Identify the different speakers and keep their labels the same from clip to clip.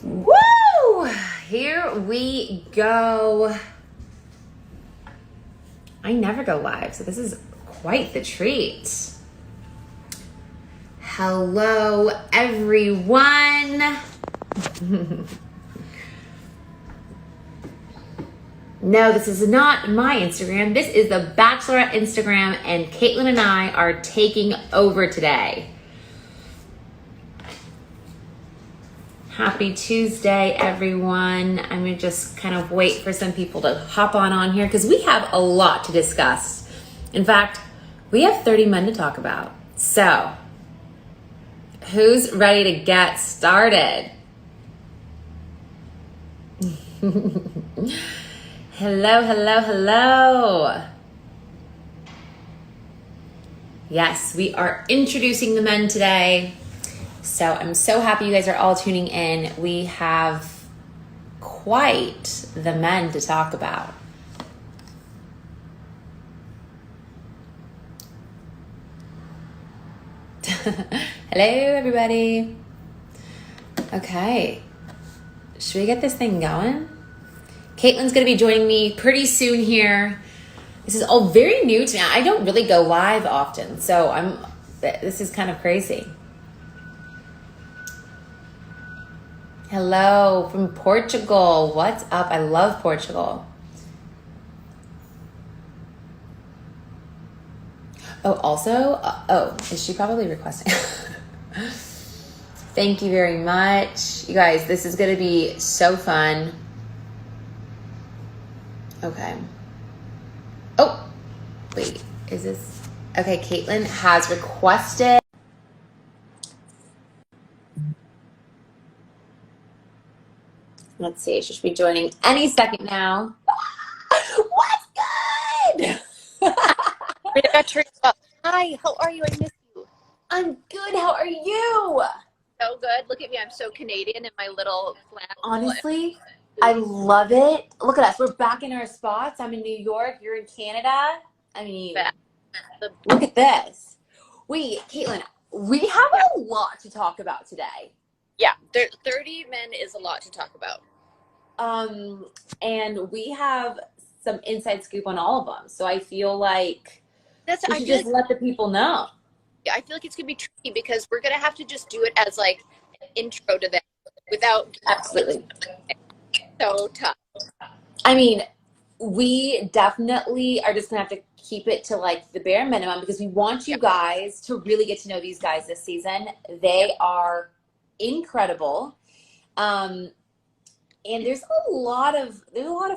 Speaker 1: Woo! Here we go. I never go live, so this is quite the treat. Hello, everyone. No, this is not my Instagram. This is the Bachelorette Instagram, and Kaitlyn and I are taking over today. Happy Tuesday, everyone. I'm gonna just kind of wait for some people to hop on here because we have a lot to discuss. In fact, we have 30 men to talk about. So, who's ready to get started? Hello, hello, hello. Yes, we are introducing the men today. So I'm so happy you guys are all tuning in. We have quite the men to talk about. Hello, everybody. Okay, should we get this thing going? Kaitlyn's going to be joining me pretty soon here. This is all very new to me. I don't really go live often, so this is kind of crazy. Hello from Portugal. What's up? I love Portugal. Oh, also, is she probably requesting? Thank you very much. You guys, this is going to be so fun. Okay. Oh, wait, is this? Okay, Kaitlyn has requested. Let's see, she should be joining any second now. What's good?
Speaker 2: Hi, how are you? I miss you.
Speaker 1: I'm good. How are you?
Speaker 2: So good. Look at me. I'm so Canadian in my little flannel.
Speaker 1: Honestly, I love it. Look at us. We're back in our spots. I'm in New York. You're in Canada. I mean, look at this. Wait, Kaitlyn, we have a lot to talk about today.
Speaker 2: Yeah, 30 men is a lot to talk about.
Speaker 1: And we have some inside scoop on all of them. So I feel like we should just let the people know.
Speaker 2: Yeah, I feel like it's going to be tricky because we're going to have to just do it as like an intro to them without.
Speaker 1: Absolutely.
Speaker 2: So tough.
Speaker 1: I mean, we definitely are just going to have to keep it to like the bare minimum because we want you guys to really get to know these guys this season. They are incredible. And there's a lot of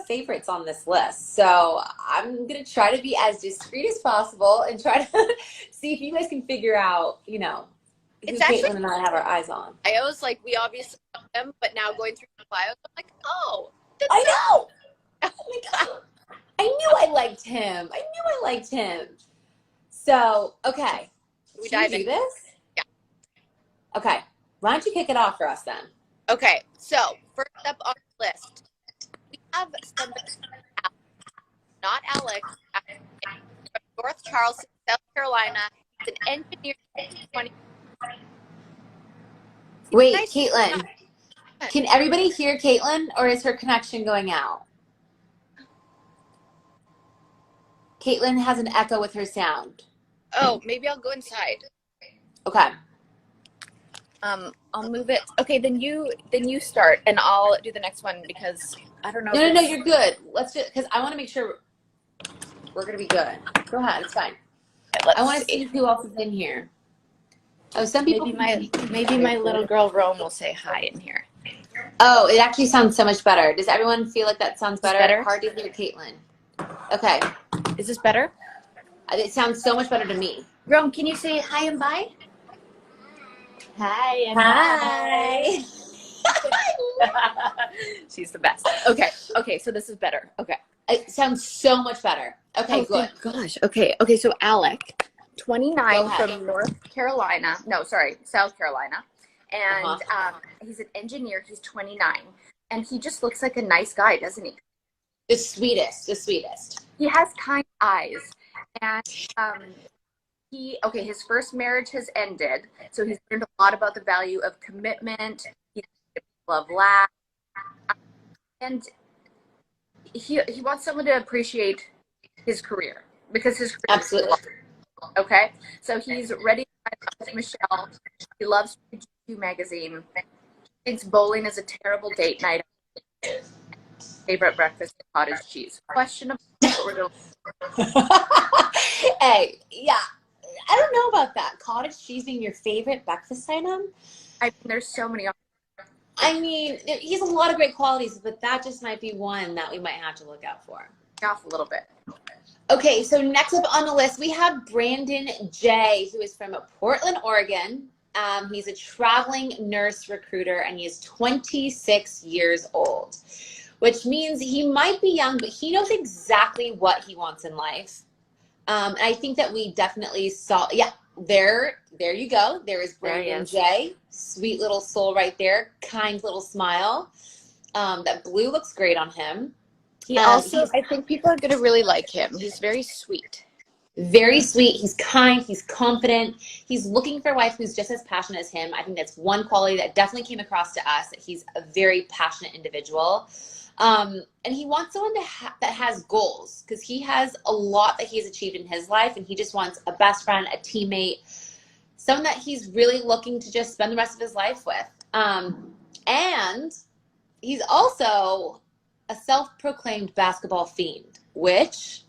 Speaker 1: favorites on this list. So I'm going to try to be as discreet as possible and try to see if you guys can figure out, who Kaitlyn and I have our eyes on.
Speaker 2: I always we obviously know them, but now going through the bios, I'm like, oh.
Speaker 1: I know. I knew I liked him. So, okay. Should we do this?
Speaker 2: Yeah.
Speaker 1: Okay. Why don't you kick it off for us then?
Speaker 2: Okay. So, first up on the list, we have somebody, not Alex, from North Charleston, South Carolina. He's an engineer.
Speaker 1: Wait, Kaitlyn. Can everybody hear Kaitlyn, or is her connection going out? Kaitlyn has an echo with her sound.
Speaker 2: Oh, maybe I'll go inside.
Speaker 1: Okay.
Speaker 2: I'll move it. Okay, then you start, and I'll do the next one because I don't know.
Speaker 1: No, you're good. Let's do it because I want to make sure we're gonna be good. Go ahead, it's fine. I want to see who else is in here. Oh, some people.
Speaker 2: Maybe my little girl Rome will say hi in here.
Speaker 1: Oh, it actually sounds so much better. Does everyone feel like that sounds better?
Speaker 2: Better?
Speaker 1: Hard to hear Kaitlyn. Okay.
Speaker 2: Is this better?
Speaker 1: It sounds so much better to me.
Speaker 2: Rome, can you say hi and bye? Hi and
Speaker 1: Hi.
Speaker 2: bye. She's the best. Okay, so this is better. Okay.
Speaker 1: It sounds so much better. Okay, good.
Speaker 2: Oh, gosh. Okay, so Alec, 29 from South Carolina. And he's an engineer. He's 29. And he just looks like a nice guy, doesn't he?
Speaker 1: The sweetest.
Speaker 2: He has kind eyes. And his first marriage has ended. So he's learned a lot about the value of commitment. He's love laugh, and he wants someone to appreciate his career because his career is
Speaker 1: Absolutely.
Speaker 2: long, okay? So he's ready to find out with Michelle. He loves GQ magazine. He thinks bowling is a terrible date night. Favorite breakfast is cottage cheese. Questionable, but we're going.
Speaker 1: Hey, yeah. I don't know about that. Cottage cheese being your favorite breakfast item?
Speaker 2: I mean, there's so many.
Speaker 1: I mean, he has a lot of great qualities, but that just might be one that we might have to look out for.
Speaker 2: Off a little bit.
Speaker 1: Okay, so next up on the list, we have Brandon J., who is from Portland, Oregon. He's a traveling nurse recruiter, and he is 26 years old, which means he might be young, but he knows exactly what he wants in life. And I think that we definitely saw, yeah, there you go. There is Brandon J. Sweet little soul right there. Kind little smile. That blue looks great on him.
Speaker 2: He also, I think people are going to really like him. He's very sweet.
Speaker 1: Very sweet. He's kind. He's confident. He's looking for a wife who's just as passionate as him. I think that's one quality that definitely came across to us, that he's a very passionate individual. And he wants someone that has goals, because he has a lot that he's achieved in his life, and he just wants a best friend, a teammate, someone that he's really looking to just spend the rest of his life with. And he's also a self-proclaimed basketball fiend, which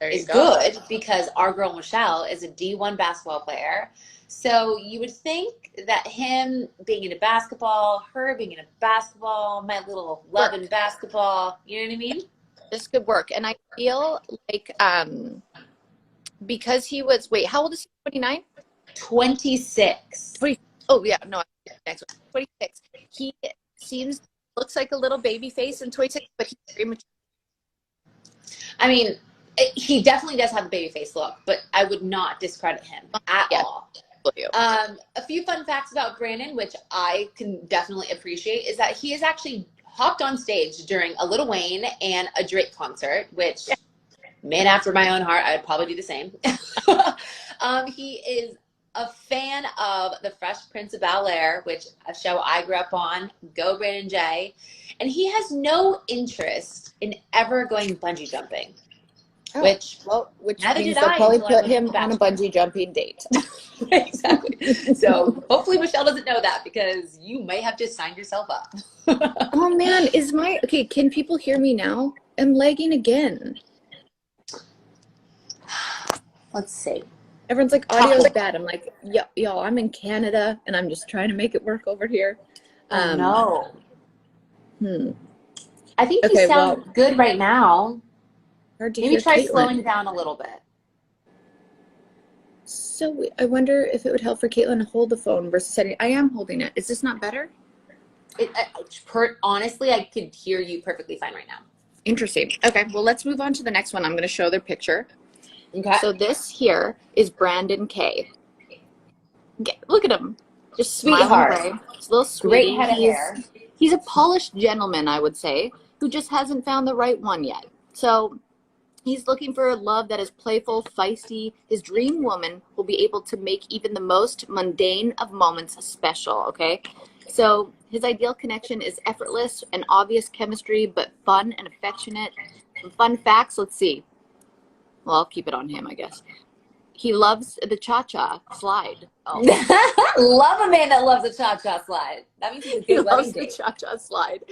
Speaker 1: is good because our girl Michelle is a D1 basketball player. So you would think that him being into basketball, her being into basketball, my little love in basketball, you know what I mean?
Speaker 2: This could work. And I feel like because he was, wait, how old is he? 29?
Speaker 1: 26.
Speaker 2: Oh, yeah, no, next one. 26. He looks like a little baby face in 26, but he's very mature.
Speaker 1: I mean, he definitely does have a baby face look, but I would not discredit him at all. A few fun facts about Brandon, which I can definitely appreciate, is that he has actually hopped on stage during a Lil Wayne and a Drake concert, which, man after my own heart, I would probably do the same. He is a fan of The Fresh Prince of Bel-Air, which a show I grew up on. Go Brandon J. And he has no interest in ever going bungee jumping.
Speaker 2: Oh,
Speaker 1: which
Speaker 2: means they'll probably put him on a bungee jumping date.
Speaker 1: Exactly. So hopefully Michelle doesn't know that, because you may have just signed yourself up.
Speaker 2: Oh man, okay, can people hear me now? I'm lagging again.
Speaker 1: Let's see.
Speaker 2: Everyone's like, audio's bad. I'm like, y'all, I'm in Canada and I'm just trying to make it work over here.
Speaker 1: No. I think you sound good right now. Maybe try slowing down a little bit.
Speaker 2: So I wonder if it would help for Kaitlyn to hold the phone versus setting. I am holding it. Is this not better?
Speaker 1: Honestly, I could hear you perfectly fine right now.
Speaker 2: Interesting. Okay, well, let's move on to the next one. I'm going to show their picture.
Speaker 1: Okay.
Speaker 2: So this here is Brandon K. Look at him. Just
Speaker 1: sweetheart.
Speaker 2: He's a little sweetie.
Speaker 1: Great head of hair.
Speaker 2: He's a polished gentleman, I would say, who just hasn't found the right one yet. So he's looking for a love that is playful, feisty. His dream woman will be able to make even the most mundane of moments special, okay? So his ideal connection is effortless and obvious chemistry, but fun and affectionate. Some fun facts, let's see. Well, I'll keep it on him, I guess. He loves the cha-cha slide.
Speaker 1: Oh. Love a man that loves a cha-cha slide. That means he's a good wedding date.
Speaker 2: He loves the cha-cha slide.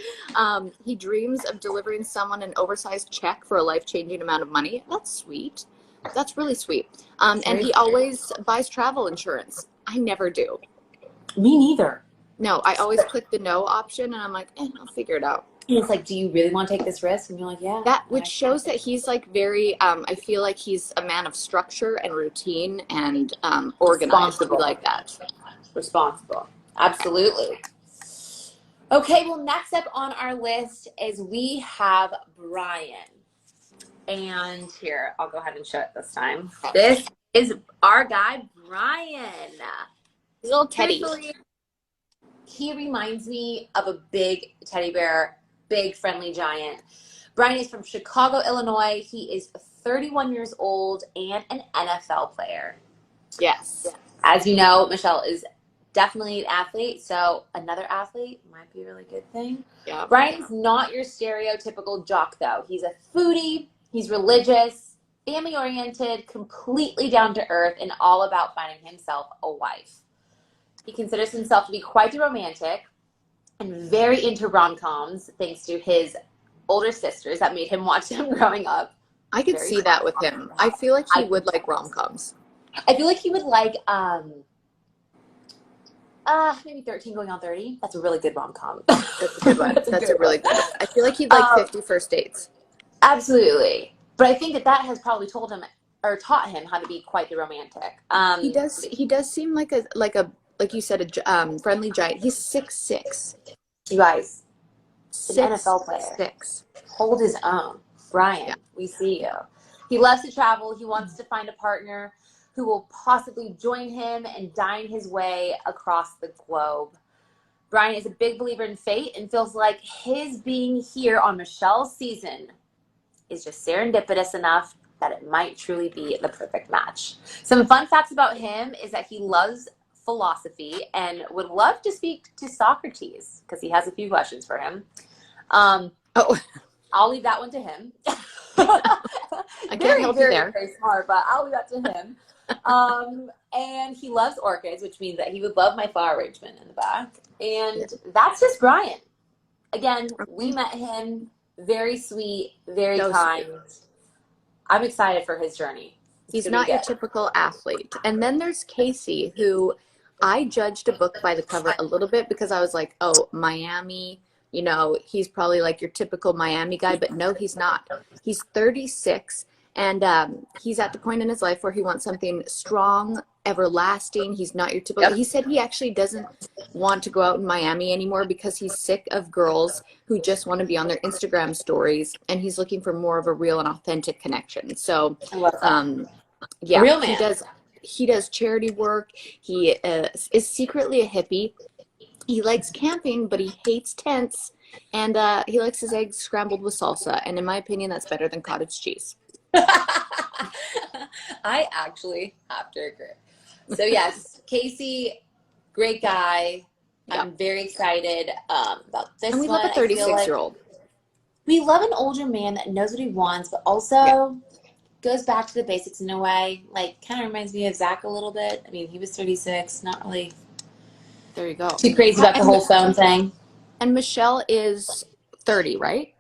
Speaker 2: He dreams of delivering someone an oversized check for a life-changing amount of money. That's sweet. That's really sweet. And he always buys travel insurance. I never do.
Speaker 1: Me neither.
Speaker 2: No, I always click the no option, and I'm like, I'll figure it out.
Speaker 1: And it's like, do you really want to take this risk? And you're like, yeah.
Speaker 2: That which shows that he's like very. I feel like he's a man of structure and routine and organized. Responsible. Like that.
Speaker 1: Responsible. Absolutely. Okay. Well, next up on our list is we have Brian. And here, I'll go ahead and show it this time. This is our guy, Brian.
Speaker 2: He's a little teddy.
Speaker 1: He reminds me of a big teddy bear, big friendly giant. Brian is from Chicago, Illinois. He is 31 years old and an NFL player.
Speaker 2: Yes.
Speaker 1: As you know, Michelle is definitely an athlete. So another athlete might be a really good thing.
Speaker 2: Yeah.
Speaker 1: Brian's not your stereotypical jock, though. He's a foodie. He's religious, family-oriented, completely down to earth, and all about finding himself a wife. He considers himself to be quite the romantic and very into rom-coms, thanks to his older sisters that made him watch them growing up.
Speaker 2: I could see that with him. I feel like he would like rom-coms.
Speaker 1: I feel like he would like maybe 13 Going on 30. That's a really good rom-com.
Speaker 2: That's a good one. That's a really good one. I feel like he'd like 50 First Dates.
Speaker 1: Absolutely. But I think that has probably told him or taught him how to be quite the romantic.
Speaker 2: He does seem like you said, a friendly giant. He's 6'6".
Speaker 1: You guys, an
Speaker 2: 6'6".
Speaker 1: NFL player. Hold his own. Brian, yeah. We see you. He loves to travel. He wants to find a partner who will possibly join him and dine his way across the globe. Brian is a big believer in fate and feels like his being here on Michelle's season is just serendipitous enough that it might truly be the perfect match. Some fun facts about him is that he loves philosophy and would love to speak to Socrates because he has a few questions for him. I'll leave that one to him.
Speaker 2: I can't help you there.
Speaker 1: Very smart, but I'll leave that to him. And he loves orchids, which means that he would love my flower arrangement in the back. And that's just Brian. Again, we met him. Very sweet, very kind. Sweet. I'm excited for his journey.
Speaker 2: He's not your typical athlete. And then there's Casey, who I judged a book by the cover a little bit because I was like, oh, Miami, you know, he's probably like your typical Miami guy. But no, he's not. He's 36. And he's at the point in his life where he wants something strong, everlasting. He's not your typical. He said he actually doesn't want to go out in Miami anymore because he's sick of girls who just want to be on their Instagram stories, and he's looking for more of a real and authentic connection. So, yeah, real man. He does charity work. He is secretly a hippie. He likes camping, but he hates tents, and he likes his eggs scrambled with salsa. And in my opinion, that's better than cottage cheese.
Speaker 1: I actually have to agree. So yes, Casey, great guy. Yeah. I'm very excited about this.
Speaker 2: And we love a 36-year-old.
Speaker 1: We love an older man that knows what he wants, but also goes back to the basics in a way. Like, kind of reminds me of Zach a little bit. I mean, he was 36, not really.
Speaker 2: There you go.
Speaker 1: Too crazy about the whole phone thing.
Speaker 2: And Michelle is 30, right?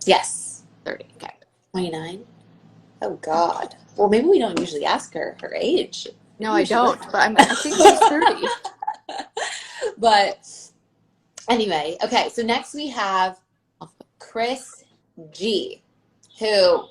Speaker 1: Yes.
Speaker 2: 30. Okay.
Speaker 1: 29. Oh God. Well, maybe we don't usually ask her age.
Speaker 2: No, I don't. But I think she's 30.
Speaker 1: But anyway, okay. So next we have Chris G, who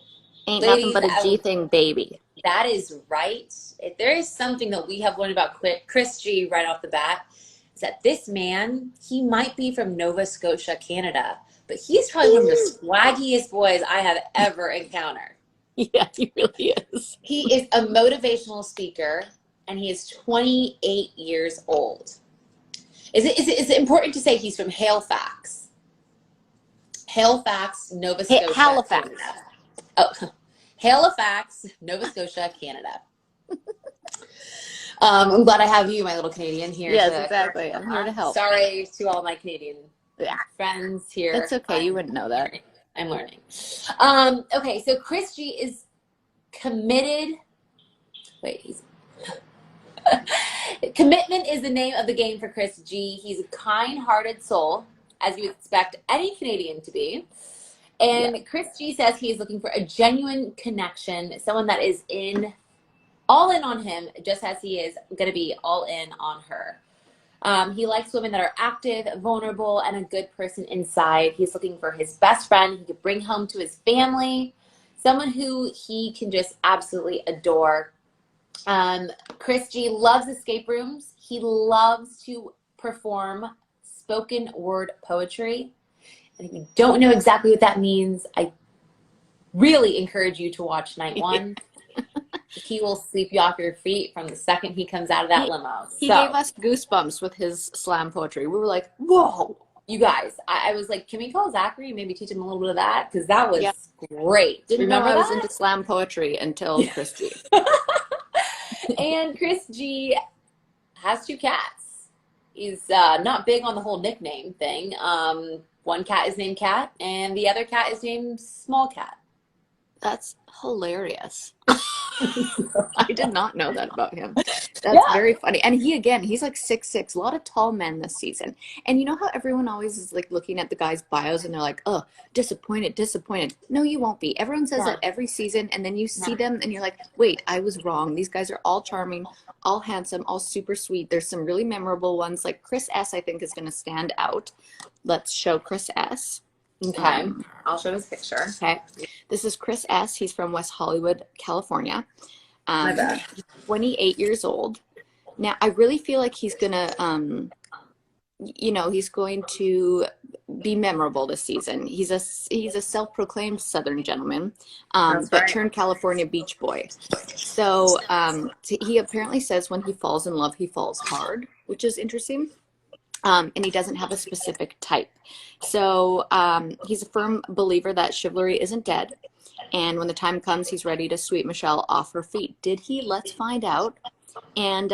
Speaker 2: ain't nothing but a G thing, baby.
Speaker 1: That is right. If there is something that we have learned about Chris G right off the bat, is that this man, he might be from Nova Scotia, Canada, but he's probably one of the swaggiest boys I have ever encountered.
Speaker 2: Yeah, he really is.
Speaker 1: He is a motivational speaker, and he is 28 years old. Is it important to say he's from Halifax? Halifax, Nova Scotia.
Speaker 2: Halifax.
Speaker 1: Canada. Oh, Halifax, Nova Scotia, Canada. I'm glad I have you, my little Canadian, here.
Speaker 2: Yes, exactly. I'm here to help.
Speaker 1: Sorry to all my Canadian friends here.
Speaker 2: That's okay. You wouldn't know that.
Speaker 1: I'm learning. Okay, so Chris G is committed. Commitment is the name of the game for Chris G. He's a kind-hearted soul, as you expect any Canadian to be. And Chris G says he is looking for a genuine connection, someone that is all in on him, just as he is going to be all in on her. He likes women that are active, vulnerable, and a good person inside. He's looking for his best friend he could bring home to his family, someone who he can just absolutely adore. Chris G loves escape rooms. He loves to perform spoken word poetry. And if you don't know exactly what that means, I really encourage you to watch night one. He will sweep you off your feet from the second he comes out of that limo.
Speaker 2: He gave us goosebumps with his slam poetry. We were like, whoa.
Speaker 1: You guys, I was like, can we call Zachary and maybe teach him a little bit of that? Because that was great.
Speaker 2: Didn't remember I was into slam poetry until Chris G.
Speaker 1: And Chris G has 2 cats. He's not big on the whole nickname thing. One cat is named Cat, and the other cat is named Small Cat.
Speaker 2: That's hilarious. I did not know that about him. That's
Speaker 1: Yeah.
Speaker 2: very funny. And he's like 6'6". A lot of tall men this season. And you know how everyone always is like looking at the guys' bios and they're like, oh, disappointed, disappointed. No, you won't be. Everyone says that every season, and then you see them and you're like, wait, I was wrong. These guys are all charming, all handsome, all super sweet. There's some really memorable ones. Like Chris S, I think, is going to stand out. Let's show Chris S.
Speaker 1: Okay. I'll show his picture.
Speaker 2: Okay. This is Chris S. He's from West Hollywood, California.
Speaker 1: My bad.
Speaker 2: He's 28 years old. Now, I really feel like he's gonna, he's going to be memorable this season. He's a self-proclaimed Southern gentleman, but turned California beach boy. So he apparently says when he falls in love, he falls hard, which is interesting. And he doesn't have a specific type. So he's a firm believer that chivalry isn't dead. And when the time comes, he's ready to sweep Michelle off her feet. Did he? Let's find out. And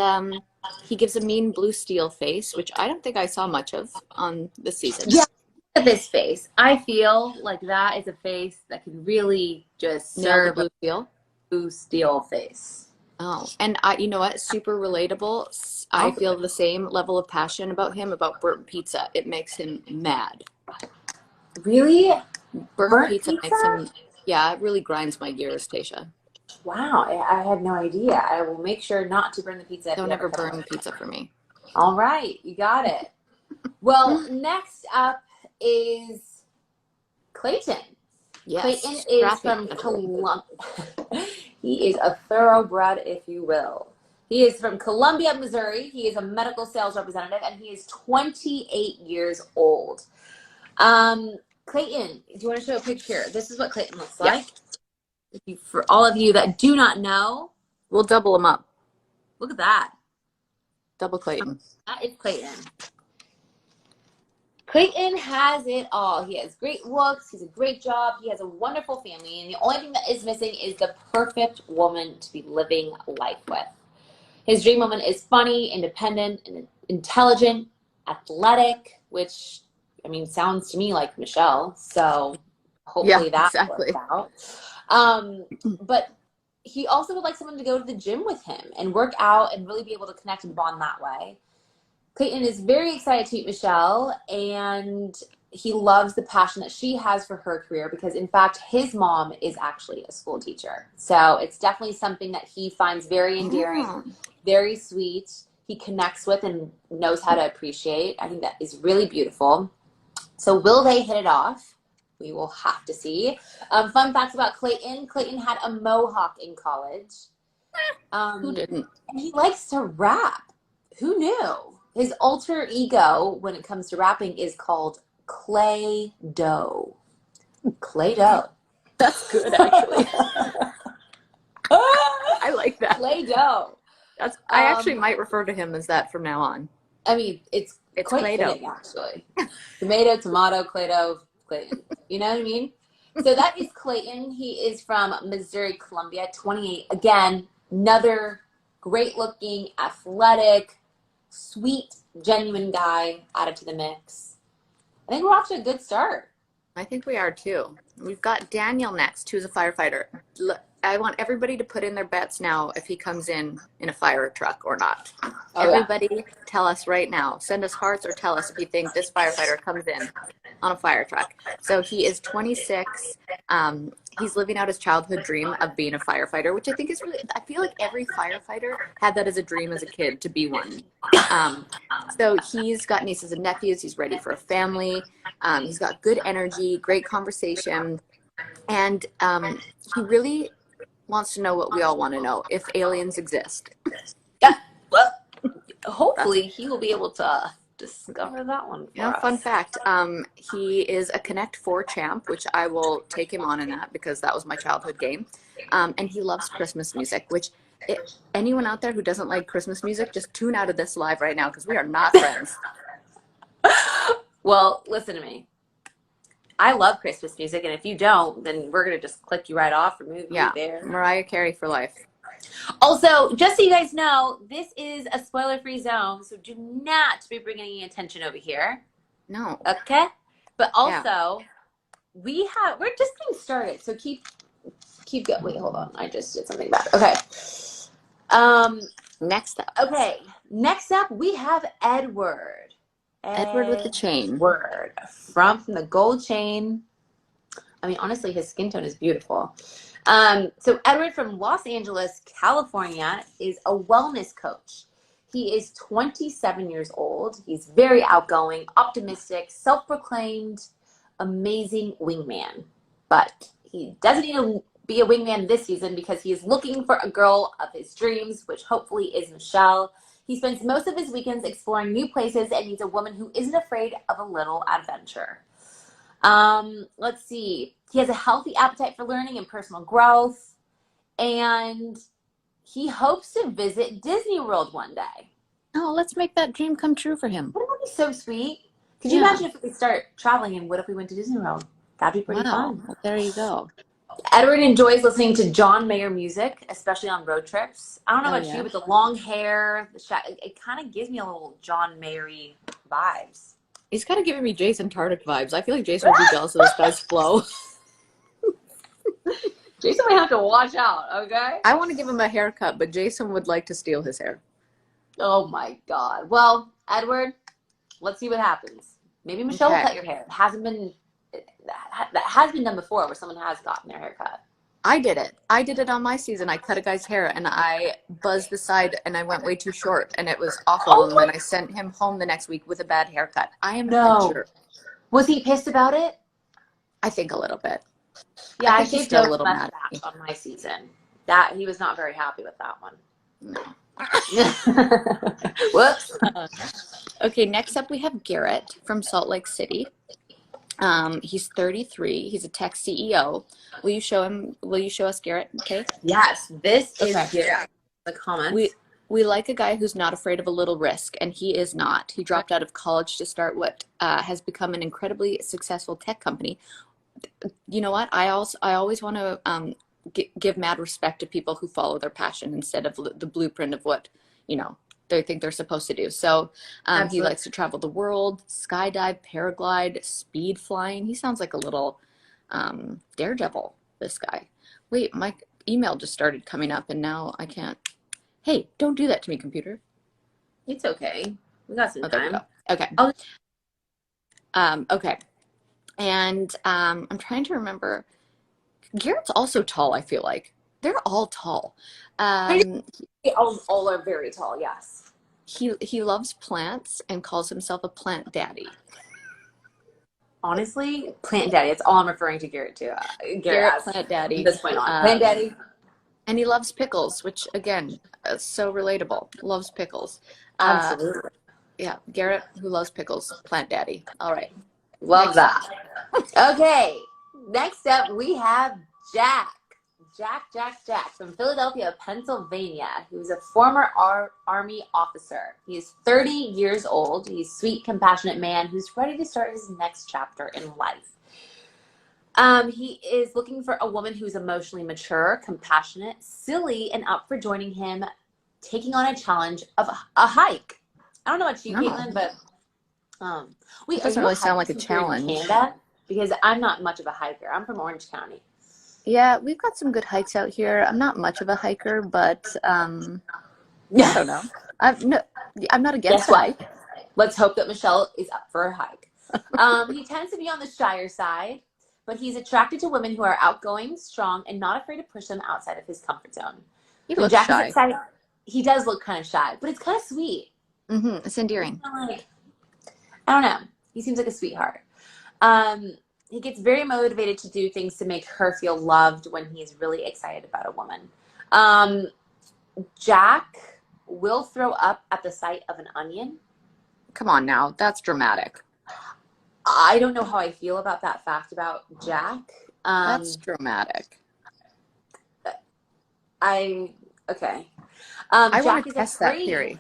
Speaker 2: he gives a mean blue steel face, which I don't think I saw much of on the season.
Speaker 1: Yeah, look at this face. I feel like that is a face that could really just serve
Speaker 2: blue steel.
Speaker 1: Blue steel face.
Speaker 2: Oh, and you know what? Super relatable. I feel the same level of passion about him, about burnt pizza. It makes him mad.
Speaker 1: Really?
Speaker 2: Burnt pizza makes him, yeah, it really grinds my gears, Tayshia.
Speaker 1: Wow, I had no idea. I will make sure not to burn the pizza.
Speaker 2: Don't ever burn pizza for me.
Speaker 1: All right, you got it. Well, next up is Kaitlyn.
Speaker 2: Yes.
Speaker 1: Kaitlyn is from Columbia. He is a thoroughbred, if you will. He is from Columbia, Missouri. He is a medical sales representative, and he is 28 years old. Kaitlyn, do you want to show a picture? This is what Kaitlyn looks like. For all of you that do not know,
Speaker 2: we'll double him up.
Speaker 1: Look at that.
Speaker 2: Double Kaitlyn.
Speaker 1: That is Kaitlyn. Kaitlyn has it all. He has great looks. He's a great job. He has a wonderful family. And the only thing that is missing is the perfect woman to be living life with. His dream woman is funny, independent, and intelligent, athletic, which, I mean, sounds to me like Michelle. So hopefully that works out. But he also would like someone to go to the gym with him and work out and really be able to connect and bond that way. Kaitlyn is very excited to meet Michelle, and he loves the passion that she has for her career because, in fact, his mom is actually a school teacher. So it's definitely something that he finds very endearing, very sweet. He connects with and knows how to appreciate. I think that is really beautiful. So will they hit it off? We will have to see. Fun facts about Kaitlyn. Kaitlyn had a mohawk in college.
Speaker 2: Who didn't?
Speaker 1: And he likes to rap. Who knew? His alter ego when it comes to rapping is called Clay Dough. Clay Dough.
Speaker 2: That's good, actually. I like that.
Speaker 1: Clay Dough.
Speaker 2: I actually might refer to him as that from now on.
Speaker 1: I mean, it's quite
Speaker 2: Clay Dough,
Speaker 1: actually. Tomato, Clay Dough, Kaitlyn. You know what I mean? So that is Kaitlyn. He is from Missouri, Columbia, 28. Again, another great-looking, athletic, sweet, genuine guy added to the mix. I think we're off to a good start.
Speaker 2: I think we are too. We've got Daniel next, who's a firefighter. I want everybody to put in their bets now if he comes in a fire truck or not. Everybody tell us right now. Send us hearts or tell us if you think this firefighter comes in on a fire truck. So he is 26. He's living out his childhood dream of being a firefighter, which I think is really, I feel like every firefighter had that as a dream as a kid to be one. So he's got nieces and nephews. He's ready for a family. He's got good energy, great conversation. And he really wants to know what we all want to know, if aliens exist.
Speaker 1: Yeah, well, hopefully he will be able to discover that one for us.
Speaker 2: Fun fact, he is a Connect 4 champ, which I will take him on in that because that was my childhood game. And he loves Christmas music, which anyone out there who doesn't like Christmas music, just tune out of this live right now because we are not friends.
Speaker 1: Well, listen to me. I love Christmas music, and if you don't, then we're going to just click you right off or move you there.
Speaker 2: Mariah Carey for life.
Speaker 1: Also, just so you guys know, this is a spoiler-free zone, so do not be bringing any attention over here.
Speaker 2: No.
Speaker 1: Okay? But
Speaker 2: Yeah.
Speaker 1: also, we're just getting started, so keep going. Wait, hold on. I just did something bad. Okay.
Speaker 2: Next up.
Speaker 1: Okay. Next up, we have Edward.
Speaker 2: Edward with the chain.
Speaker 1: Edward from the gold chain. I mean, honestly, his skin tone is beautiful. So Edward from Los Angeles, California, is a wellness coach. He is 27 years old. He's very outgoing, optimistic, self-proclaimed, amazing wingman. But he doesn't need to be a wingman this season because he is looking for a girl of his dreams, which hopefully is Michelle. He spends most of his weekends exploring new places and needs a woman who isn't afraid of a little adventure. Let's see. He has a healthy appetite for learning and personal growth, and he hopes to visit Disney World one day.
Speaker 2: Oh, let's make that dream come true for him.
Speaker 1: Wouldn't that be so sweet? Could you imagine if we start traveling and what if we went to Disney World? That'd be pretty fun.
Speaker 2: Well, there you go.
Speaker 1: Edward enjoys listening to John Mayer music, especially on road trips. I don't know about you, but the long hair, it kind of gives me a little John Mayer-y vibes.
Speaker 2: He's kind of giving me Jason Tardik vibes. I feel like Jason would be jealous of this guy's flow.
Speaker 1: Jason might have to watch out, okay?
Speaker 2: I want to give him a haircut, but Jason would like to steal his hair.
Speaker 1: Oh my God. Well, Edward, let's see what happens. Maybe Michelle will cut your hair. That has been done before where someone has gotten their hair cut.
Speaker 2: I did it. I did it on my season. I cut a guy's hair and I buzzed the side and I went way too short and it was awful. And then I sent him home the next week with a bad haircut. I am a jerk.
Speaker 1: Was he pissed about it?
Speaker 2: I think a little bit.
Speaker 1: Yeah, I
Speaker 2: think still a little mad
Speaker 1: on my season. That he was not very happy with that one.
Speaker 2: No.
Speaker 1: Whoops.
Speaker 2: Okay, next up we have Garrett from Salt Lake City. He's 33. He's a tech CEO. Will you show us Garrett? Okay.
Speaker 1: Yes, this is Garrett. The comments.
Speaker 2: We like a guy who's not afraid of a little risk, and he is not. He dropped out of college to start what has become an incredibly successful tech company. You know what? I always want to give mad respect to people who follow their passion instead of the blueprint of what they think they're supposed to do. So he likes to travel the world, skydive, paraglide, speed flying. He sounds like a little daredevil, this guy. Wait, my email just started coming up and now I can't. Hey, don't do that to me, computer.
Speaker 1: It's okay. We got some time.
Speaker 2: Okay. Okay. And I'm trying to remember. Garrett's also tall, I feel like. They're all tall.
Speaker 1: They all are very tall, yes.
Speaker 2: He loves plants and calls himself a plant daddy.
Speaker 1: Honestly, plant daddy. That's all I'm referring to Garrett to.
Speaker 2: Garrett plant daddy.
Speaker 1: From this point on. Plant daddy.
Speaker 2: And he loves pickles, which, again, is so relatable. Loves pickles.
Speaker 1: Absolutely.
Speaker 2: Yeah, Garrett, who loves pickles, plant daddy. All right.
Speaker 1: Love that. Okay. Next up, we have Jack from Philadelphia, Pennsylvania, who's a former Army officer. He's 30 years old. He's a sweet, compassionate man who's ready to start his next chapter in life. He is looking for a woman who's emotionally mature, compassionate, silly, and up for joining him, taking on a challenge of a hike. I don't know about you, Kaitlyn, but
Speaker 2: it doesn't really sound like a challenge.
Speaker 1: Canada? Because I'm not much of a hiker. I'm from Orange County.
Speaker 2: Yeah, we've got some good hikes out here. I'm not much of a hiker, but I don't know. I'm not against it.
Speaker 1: Let's hope that Michelle is up for a hike. He tends to be on the shyer side, but he's attracted to women who are outgoing, strong, and not afraid to push them outside of his comfort zone.
Speaker 2: He looks shy.
Speaker 1: He does look kind of shy, but it's kind of sweet.
Speaker 2: Mm-hmm. It's endearing.
Speaker 1: I don't know. He seems like a sweetheart. He gets very motivated to do things to make her feel loved when he's really excited about a woman. Jack will throw up at the sight of an onion.
Speaker 2: Come on now. That's dramatic.
Speaker 1: I don't know how I feel about that fact about Jack.
Speaker 2: That's dramatic.
Speaker 1: Okay.
Speaker 2: I
Speaker 1: Jack
Speaker 2: want to test that theory.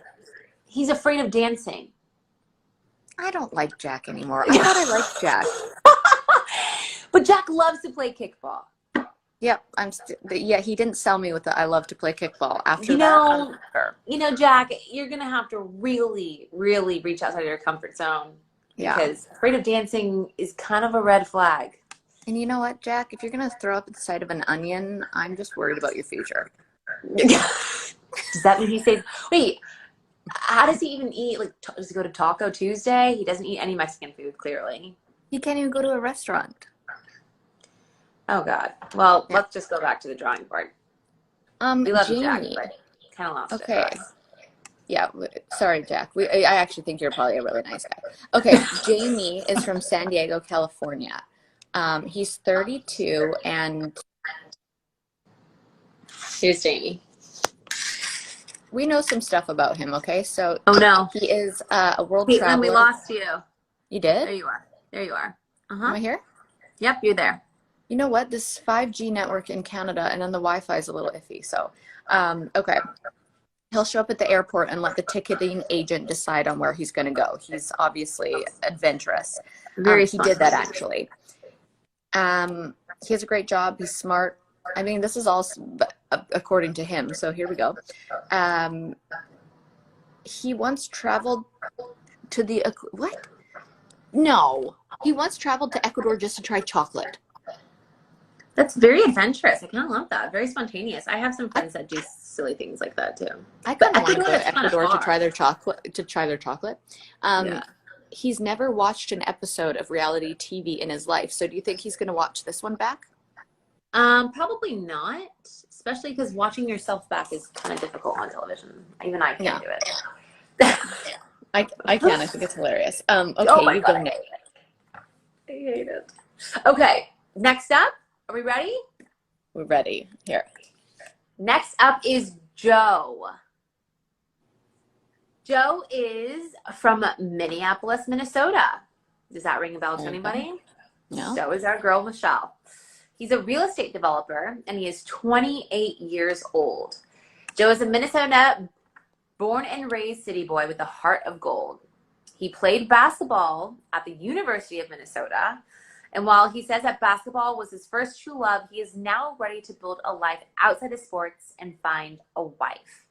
Speaker 1: He's afraid of dancing.
Speaker 2: I don't like Jack anymore. I thought I liked Jack.
Speaker 1: But Jack loves to play kickball.
Speaker 2: Yep, yeah, he didn't sell me with the I love to play kickball. After
Speaker 1: You
Speaker 2: that, I'm
Speaker 1: know,
Speaker 2: sure.
Speaker 1: Jack, you're gonna have to really, really reach outside of your comfort zone
Speaker 2: Yeah.
Speaker 1: because afraid of dancing is kind of a red flag.
Speaker 2: And you know what, Jack? If you're gonna throw up at the sight of an onion, I'm just worried about your future.
Speaker 1: Does that mean he says, wait, how does he even eat? Like, does he go to Taco Tuesday? He doesn't eat any Mexican food, clearly.
Speaker 2: He can't even go to a restaurant.
Speaker 1: Oh, God. Well,
Speaker 2: Yeah.
Speaker 1: let's just go back to the drawing board. We love you, Jack,
Speaker 2: Jamie.
Speaker 1: but kind of lost it for
Speaker 2: Okay.
Speaker 1: us.
Speaker 2: Yeah, sorry, Jack. I actually think you're probably a really nice guy. Okay, Jamie is from San Diego, California. He's 32, and
Speaker 1: Here's Jamie.
Speaker 2: we know some stuff about him, okay? So
Speaker 1: Oh, no.
Speaker 2: he is a world
Speaker 1: Kaitlyn,
Speaker 2: traveler.
Speaker 1: we lost you.
Speaker 2: You
Speaker 1: There
Speaker 2: did?
Speaker 1: you are. There you are.
Speaker 2: Am I here?
Speaker 1: Yep, you're there.
Speaker 2: You know what? This 5G network in Canada, and then the Wi-Fi is a little iffy. So, okay. He'll show up at the airport and let the ticketing agent decide on where he's going to go. He's obviously adventurous.
Speaker 1: Very
Speaker 2: he did that actually. He has a great job. He's smart. I mean, this is all according to him. So here we go. He once traveled to the what? No, he once traveled to Ecuador just to try chocolate.
Speaker 1: That's very adventurous. I kind of love that. Very spontaneous. I have some friends that do silly things like that too.
Speaker 2: I kind of want to
Speaker 1: Ecuador
Speaker 2: go
Speaker 1: is
Speaker 2: to
Speaker 1: kinda
Speaker 2: Ecuador to
Speaker 1: far.
Speaker 2: try their chocolate.
Speaker 1: Yeah.
Speaker 2: He's never watched an episode of reality TV in his life. So do you think he's going to watch this one back?
Speaker 1: Probably not, especially because watching yourself back is kind of difficult on television. Even I can't do it.
Speaker 2: I can. I think it's hilarious. Okay,
Speaker 1: Oh my
Speaker 2: you
Speaker 1: God,
Speaker 2: go next.
Speaker 1: I hate it. Okay, next up, are we ready?
Speaker 2: We're ready. Here.
Speaker 1: Next up is Joe. Joe is from Minneapolis, Minnesota. Does that ring a bell to anybody?
Speaker 2: No.
Speaker 1: So is our girl, Michelle. He's a real estate developer, and he is 28 years old. Joe is a Minnesota born and raised city boy with a heart of gold. He played basketball at the University of Minnesota, and while he says that basketball was his first true love, he is now ready to build a life outside of sports and find a wife.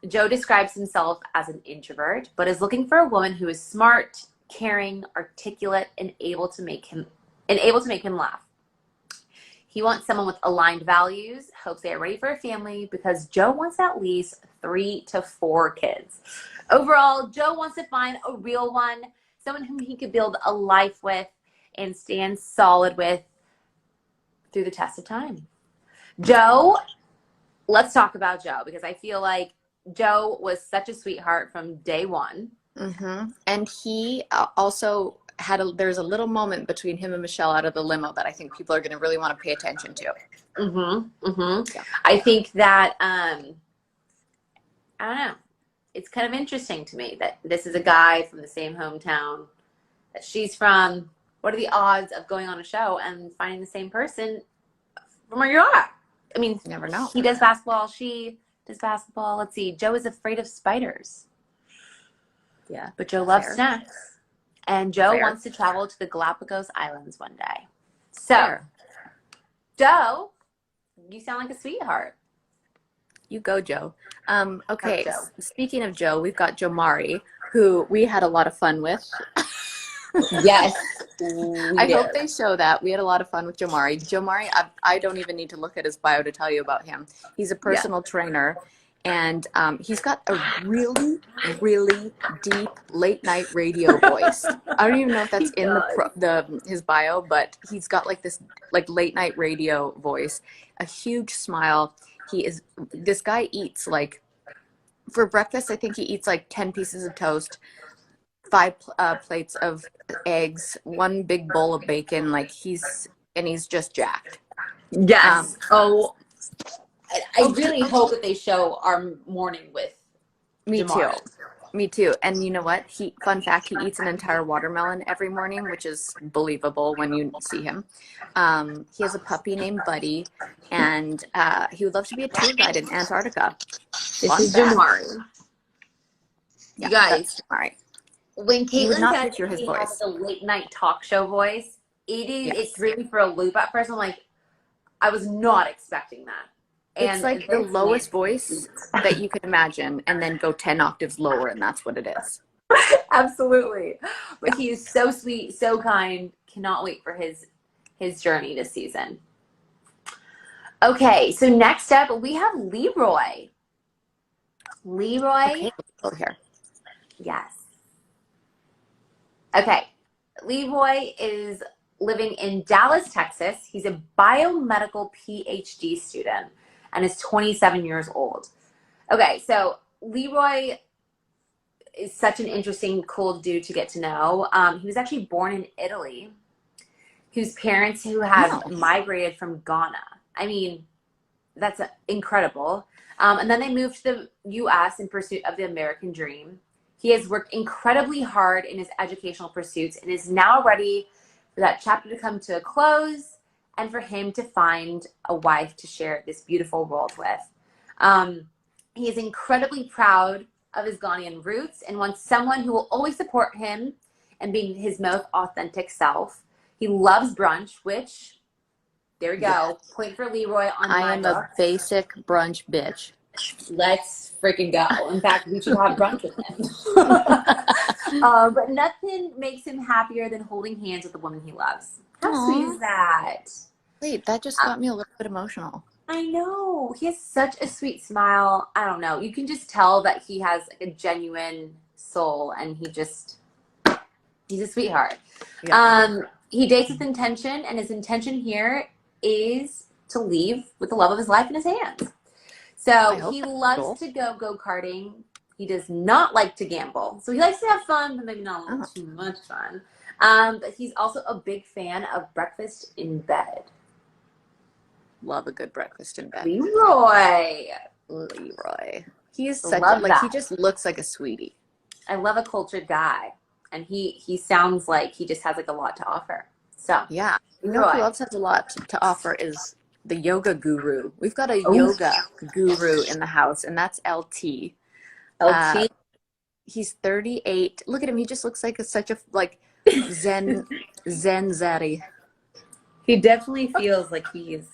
Speaker 1: Joe describes himself as an introvert, but is looking for a woman who is smart, caring, articulate, and able to make him laugh. He wants someone with aligned values, hopes they are ready for a family because Joe wants at least 3 to 4 kids. Overall, Joe wants to find a real one, someone whom he could build a life with and stand solid with through the test of time. Joe, let's talk about Joe because I feel like Joe was such a sweetheart from day one.
Speaker 2: Mm-hmm. And he also there's a little moment between him and Michelle out of the limo that I think people are going to really want to pay attention to.
Speaker 1: Mm-hmm. Mm-hmm.
Speaker 2: Yeah.
Speaker 1: I think that, I don't know. It's kind of interesting to me that this is a guy from the same hometown that she's from. What are the odds of going on a show and finding the same person from where you are? I mean,
Speaker 2: You never know.
Speaker 1: he does basketball. She does basketball. Let's see. Joe is afraid of spiders. Yeah, but Joe loves snacks. And Joe wants to travel to the Galapagos Islands one day. So, Joe, you sound like a sweetheart.
Speaker 2: You go, Joe. Okay,
Speaker 1: Joe.
Speaker 2: Speaking of Joe, we've got Joe Mari, who we had a lot of fun with.
Speaker 1: Yes.
Speaker 2: I hope they show that. We had a lot of fun with Joe Mari. Joe Mari, I don't even need to look at his bio to tell you about him. He's a personal trainer, and he's got a really, really deep late night radio voice. I don't even know if that's in his bio, but he's got like this late night radio voice, a huge smile. This guy eats for breakfast, I think he eats 10 pieces of toast, 5 plates of eggs, 1 big bowl of bacon. He's just jacked.
Speaker 1: Yes. I really hope that they show our morning with Jamar.
Speaker 2: Me too. And you know what? Fun fact, he eats an entire watermelon every morning, which is believable when you see him. He has a puppy named Buddy, and he would love to be a tour guide in Antarctica.
Speaker 1: This is Jamari.
Speaker 2: Yeah,
Speaker 1: you guys,
Speaker 2: all right.
Speaker 1: When Kaitlyn said
Speaker 2: hear his
Speaker 1: he
Speaker 2: voice.
Speaker 1: has a late night talk show voice, it threw me for a loop at first. I'm like, I was not expecting that.
Speaker 2: It's
Speaker 1: And
Speaker 2: like the
Speaker 1: this
Speaker 2: lowest
Speaker 1: man-
Speaker 2: voice that you could imagine, and then go 10 octaves lower, and that's what it is.
Speaker 1: Absolutely. But
Speaker 2: Yeah.
Speaker 1: he is so sweet, so kind. Cannot wait for his journey this season. Okay, so next up we have Leroy. Leroy.
Speaker 2: Okay, let's go here.
Speaker 1: Yes. Okay. Leroy is living in Dallas, Texas. He's a biomedical PhD student and is 27 years old. Okay, so Leroy is such an interesting, cool dude to get to know. He was actually born in Italy, whose parents who had migrated from Ghana. I mean, that's incredible. And then they moved to the U.S. in pursuit of the American dream. He has worked incredibly hard in his educational pursuits and is now ready for that chapter to come to a close and for him to find a wife to share this beautiful world with. He is incredibly proud of his Ghanaian roots and wants someone who will always support him and being his most authentic self. He loves brunch, which, there we go. Yes. Point for Leroy on
Speaker 2: I am a basic brunch bitch.
Speaker 1: Let's freaking go. In fact, we should have brunch with him. But nothing makes him happier than holding hands with the woman he loves. How sweet is that?
Speaker 2: Wait, that just got me a little bit emotional.
Speaker 1: I know. He has such a sweet smile. I don't know. You can just tell that he has like a genuine soul, and he's a sweetheart. Yeah. He dates with intention, and his intention here is to leave with the love of his life in his hands. So he loves to go karting. He does not like to gamble. So he likes to have fun, but maybe not a little too much fun. But he's also a big fan of breakfast in bed.
Speaker 2: Love a good breakfast in bed.
Speaker 1: Leroy.
Speaker 2: He is such a, like, he just looks like a sweetie.
Speaker 1: I love a cultured guy. And he sounds like he just has like a lot to offer. So
Speaker 2: yeah. You know who else has a lot to offer is the yoga guru. We've got a yoga guru in the house, and that's LT.
Speaker 1: LT.
Speaker 2: He's 38. Look at him. He just looks like such a zen zaddy.
Speaker 1: He definitely feels like he's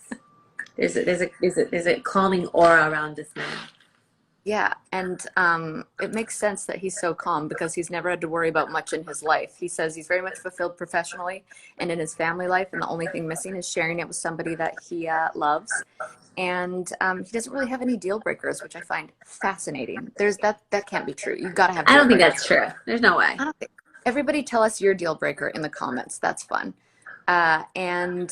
Speaker 1: there's a calming aura around this man.
Speaker 2: Yeah, and it makes sense that he's so calm because he's never had to worry about much in his life. He says he's very much fulfilled professionally and in his family life, and the only thing missing is sharing it with somebody that he loves. And he doesn't really have any deal breakers, which I find fascinating. That can't be true. You've got to have.
Speaker 1: I don't think that's true. There's no way.
Speaker 2: I don't think. Everybody, tell us your deal breaker in the comments. That's fun. And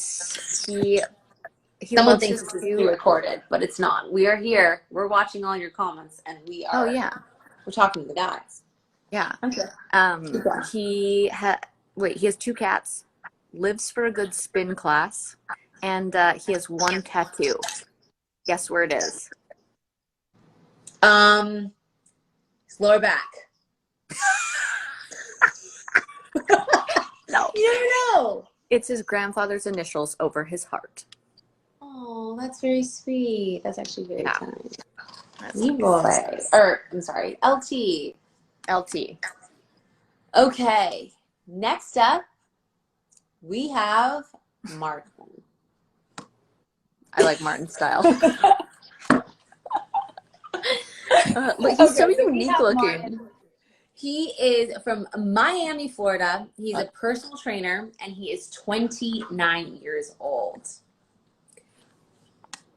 Speaker 1: Someone thinks this is pre-recorded, but it's not. We are here. We're watching all your comments, and we are. Oh yeah, we're talking to the guys.
Speaker 2: Yeah.
Speaker 1: Okay.
Speaker 2: He has 2 cats, lives for a good spin class, and he has 1 tattoo. Guess where it is?
Speaker 1: His lower back.
Speaker 2: No.
Speaker 1: You never know.
Speaker 2: It's his grandfather's initials over his heart.
Speaker 1: Oh, that's very sweet. That's actually very kind. Leroy. I'm sorry, LT.
Speaker 2: LT.
Speaker 1: Okay. Next up, we have Martin.
Speaker 2: I like Martin's style. He's so unique looking.
Speaker 1: Martin. He is from Miami, Florida. He's a personal trainer, and he is 29 years old.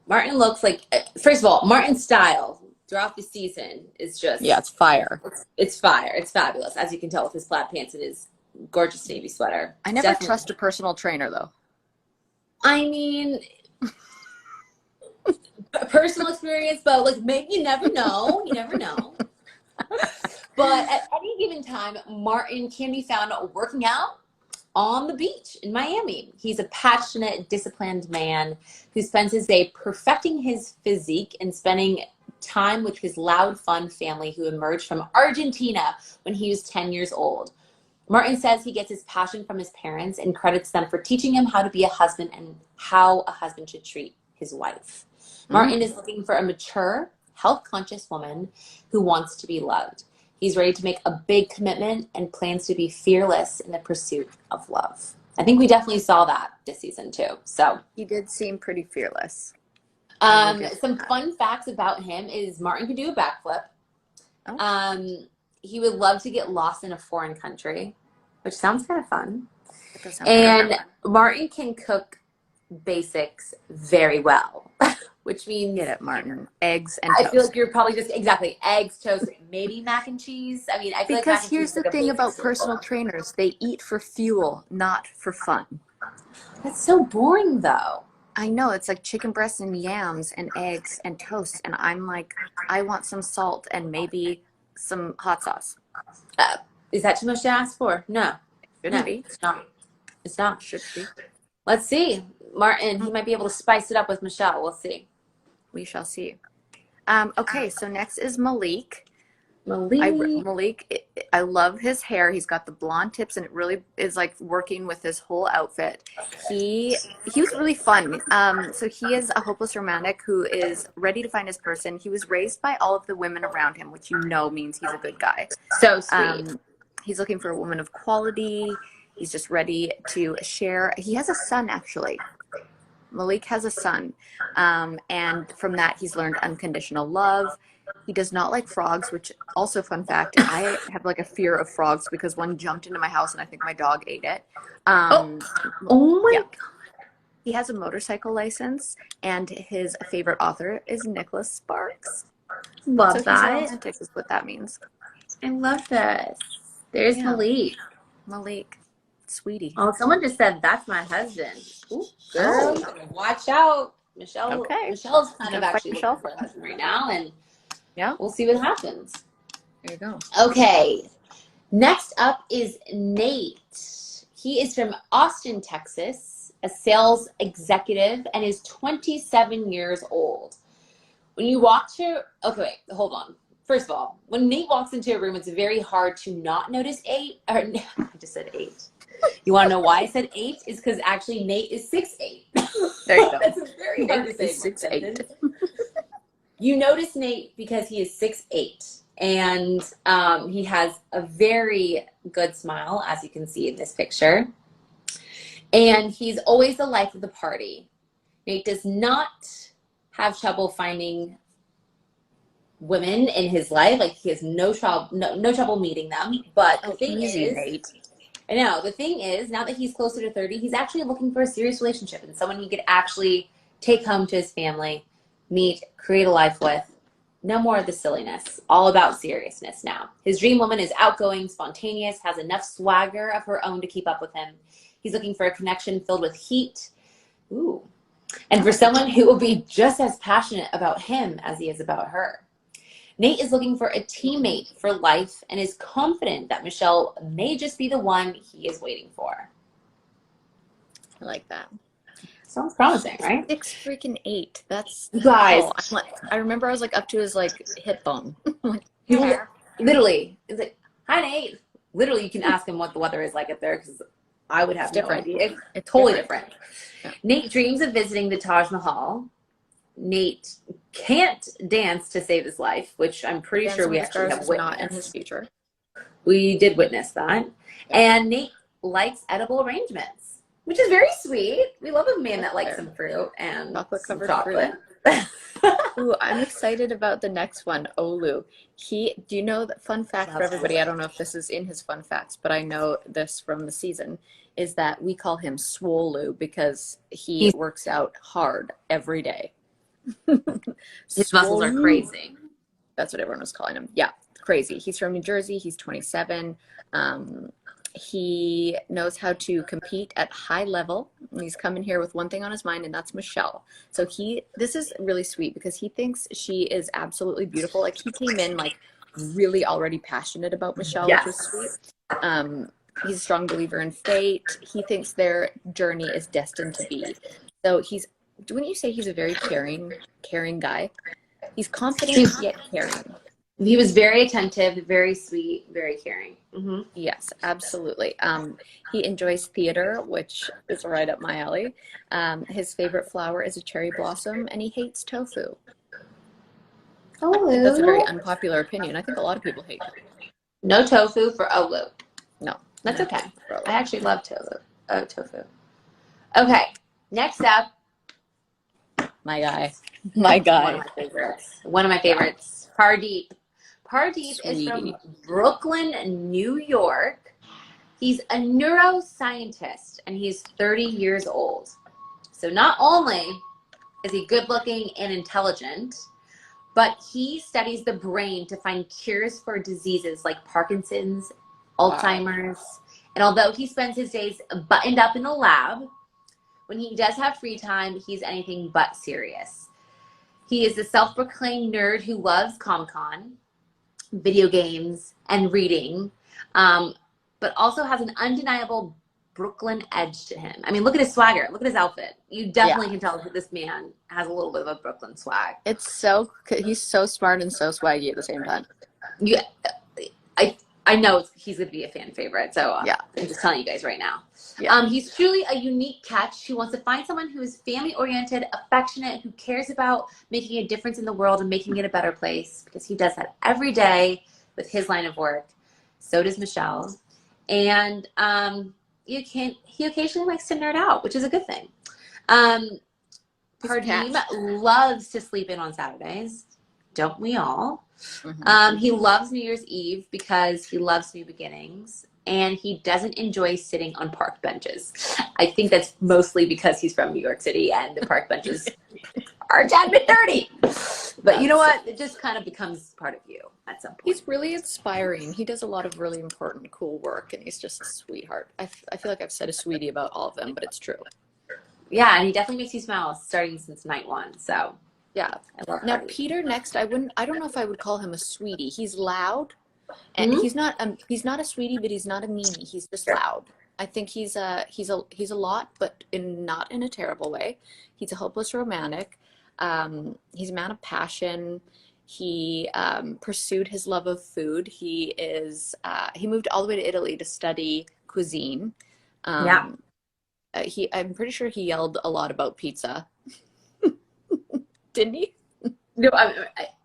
Speaker 1: Martin looks like, first of all, Martin's style throughout the season is just...
Speaker 2: Yeah, it's fire.
Speaker 1: It's fire. It's fabulous, as you can tell with his plaid pants and his gorgeous navy sweater.
Speaker 2: I never trust a personal trainer, though.
Speaker 1: I mean... personal experience, but like maybe you never know. You never know. But at any given time, Martin can be found working out on the beach in Miami. He's a passionate, disciplined man who spends his day perfecting his physique and spending time with his loud, fun family who emerged from Argentina when he was 10 years old. Martin says he gets his passion from his parents and credits them for teaching him how to be a husband and how a husband should treat his wife. Martin is looking for a mature, health-conscious woman who wants to be loved. He's ready to make a big commitment and plans to be fearless in the pursuit of love. I think we definitely saw that this season too. So
Speaker 2: He did seem pretty fearless.
Speaker 1: some fun facts about him is Martin can do a backflip.
Speaker 2: Oh.
Speaker 1: He would love to get lost in a foreign country, which sounds kind of fun.
Speaker 2: That does sound kind of
Speaker 1: And Martin can cook basics very well, which means
Speaker 2: Get it, Martin. Eggs and
Speaker 1: I
Speaker 2: toast.
Speaker 1: feel like you're probably just exactly eggs, toast, maybe mac and cheese. I mean, I feel like mac
Speaker 2: Because
Speaker 1: and
Speaker 2: here's
Speaker 1: cheese is
Speaker 2: the
Speaker 1: like a
Speaker 2: thing
Speaker 1: basic
Speaker 2: about
Speaker 1: staple.
Speaker 2: personal trainers. They eat for fuel, not for fun.
Speaker 1: That's so boring, though.
Speaker 2: I know, it's like chicken breasts and yams and eggs and toast. And I'm like, I want some salt and maybe some hot sauce.
Speaker 1: Is that too much to ask for? No.
Speaker 2: Shouldn't
Speaker 1: No,
Speaker 2: be.
Speaker 1: it's not. It's not.
Speaker 2: Should be.
Speaker 1: Let's see. Martin, he might be able to spice it up with Michelle. We'll see.
Speaker 2: We shall see. Okay, so next is Malik.
Speaker 1: Malik.
Speaker 2: I love his hair. He's got the blonde tips, and it really is like working with his whole outfit. He was really fun. So he is a hopeless romantic who is ready to find his person. He was raised by all of the women around him, which means he's a good guy.
Speaker 1: So sweet.
Speaker 2: He's looking for a woman of quality. He's just ready to share. He has a son, actually. Malik has a son. And from that, he's learned unconditional love. He does not like frogs, which also fun fact. I have like a fear of frogs because one jumped into my house and I think my dog ate it.
Speaker 1: Oh my God.
Speaker 2: He has a motorcycle license, and his favorite author is Nicholas Sparks.
Speaker 1: Love
Speaker 2: so
Speaker 1: that.
Speaker 2: He's romantic is what that means.
Speaker 1: I love this. There's Malik.
Speaker 2: Malik. Sweetie.
Speaker 1: Oh, someone just said that's my husband. Ooh, girl, watch out, Michelle.
Speaker 2: Okay.
Speaker 1: Michelle's kind of actually
Speaker 2: Michelle
Speaker 1: looking for a husband right now, and
Speaker 2: yeah,
Speaker 1: we'll see what happens.
Speaker 2: There you go.
Speaker 1: Okay, next up is Nate. He is from Austin, Texas, a sales executive, and is 27 years old. When you walk to, okay, wait, hold on. First of all, when Nate walks into a room, it's very hard to not notice I just said 8. You want to know why I said 8? Is because actually Nate is 6'8".
Speaker 2: There you go.
Speaker 1: That's very hard to say.
Speaker 2: 6'8".
Speaker 1: You notice Nate because he is 6'8", and he has a very good smile, as you can see in this picture. And he's always the life of the party. Nate does not have trouble finding women in his life. Like, he has no trouble meeting them. But the thing is,
Speaker 2: Nate.
Speaker 1: I know. The thing is, now that he's closer to 30, he's actually looking for a serious relationship and someone he could actually take home to his family, meet, create a life with. No more of the silliness. All about seriousness now. His dream woman is outgoing, spontaneous, has enough swagger of her own to keep up with him. He's looking for a connection filled with heat. Ooh. And for someone who will be just as passionate about him as he is about her. Nate is looking for a teammate for life and is confident that Michelle may just be the one he is waiting for.
Speaker 2: I like that.
Speaker 1: Sounds promising, right?
Speaker 2: 6'8". That's
Speaker 1: guys.
Speaker 2: I remember I was like up to his like hip bone.
Speaker 1: Literally, it's like, hi Nate. Literally, you can ask him what the weather is like up there because I would have no idea. It's totally different. Yeah. Nate dreams of visiting the Taj Mahal. Nate can't dance to save his life, which I'm pretty sure we actually have witnessed.
Speaker 2: Not in his future.
Speaker 1: We did witness that. Yeah. And Nate likes edible arrangements, which is very sweet. We love a man that likes some fruit and chocolate.
Speaker 2: Ooh, I'm excited about the next one, Olu. Do you know that fun fact for everybody? I don't know if this is in his fun facts, but I know this from the season, is that we call him Swolu because he works out hard every day.
Speaker 1: His muscles are crazy.
Speaker 2: That's what everyone was calling him. Yeah, crazy. He's from New Jersey. He's 27. He knows how to compete at high level. He's coming here with one thing on his mind, and that's Michelle. So this is really sweet because he thinks she is absolutely beautiful. Like, he came in like really already passionate about Michelle, which is sweet. He's a strong believer in fate. He thinks their journey is destined to be. So wouldn't you say he's a very caring guy? He's confident yet caring.
Speaker 1: He was very attentive, very sweet, very caring.
Speaker 2: Mm-hmm. Yes, absolutely. He enjoys theater, which is right up my alley. His favorite flower is a cherry blossom, and he hates tofu. Oh, I think that's a very unpopular opinion. I think a lot of people hate it.
Speaker 1: No tofu for Olu.
Speaker 2: No,
Speaker 1: that's okay. I actually love tofu. Oh, tofu. Okay, next up,
Speaker 2: My guy. My guy.
Speaker 1: one of my favorites. One of my favorites. Pardeep. Pardeep is from
Speaker 2: Sweetie.
Speaker 1: Brooklyn, New York. He's a neuroscientist and he's 30 years old. So not only is he good looking and intelligent, but he studies the brain to find cures for diseases like Parkinson's, Alzheimer's. And although he spends his days buttoned up in a lab, when he does have free time, he's anything but serious. He is a self-proclaimed nerd who loves Comic-Con, video games, and reading, but also has an undeniable Brooklyn edge to him. I mean, look at his swagger. Look at his outfit. You definitely can tell that this man has a little bit of a Brooklyn swag.
Speaker 2: He's so smart and so swaggy at the same time.
Speaker 1: Yeah, I know he's going to be a fan favorite, so
Speaker 2: yeah.
Speaker 1: I'm just telling you guys right now.
Speaker 2: Yeah.
Speaker 1: He's truly a unique catch who wants to find someone who is family-oriented, affectionate, who cares about making a difference in the world and making it a better place, because he does that every day with his line of work. So does Michelle. And he occasionally likes to nerd out, which is a good thing. Pardeep loves to sleep in on Saturdays. Don't we all? Mm-hmm. He loves New Year's Eve because he loves new beginnings, and he doesn't enjoy sitting on park benches. I think that's mostly because he's from New York City and the park benches are tad bit dirty. But you know what? It just kind of becomes part of you at some point.
Speaker 2: He's really inspiring. He does a lot of really important, cool work, and he's just a sweetheart. I feel like I've said a sweetie about all of them, but it's true.
Speaker 1: Yeah, and he definitely makes you smile starting since night one. So
Speaker 2: yeah. Now Peter next, I don't know if I would call him a sweetie. He's loud, and he's not a sweetie, but he's not a meanie. He's just loud. I think he's a lot, but not in a terrible way. He's a hopeless romantic. He's a man of passion. He pursued his love of food. He moved all the way to Italy to study cuisine. I'm pretty sure he yelled a lot about pizza. Didn't he?
Speaker 1: No,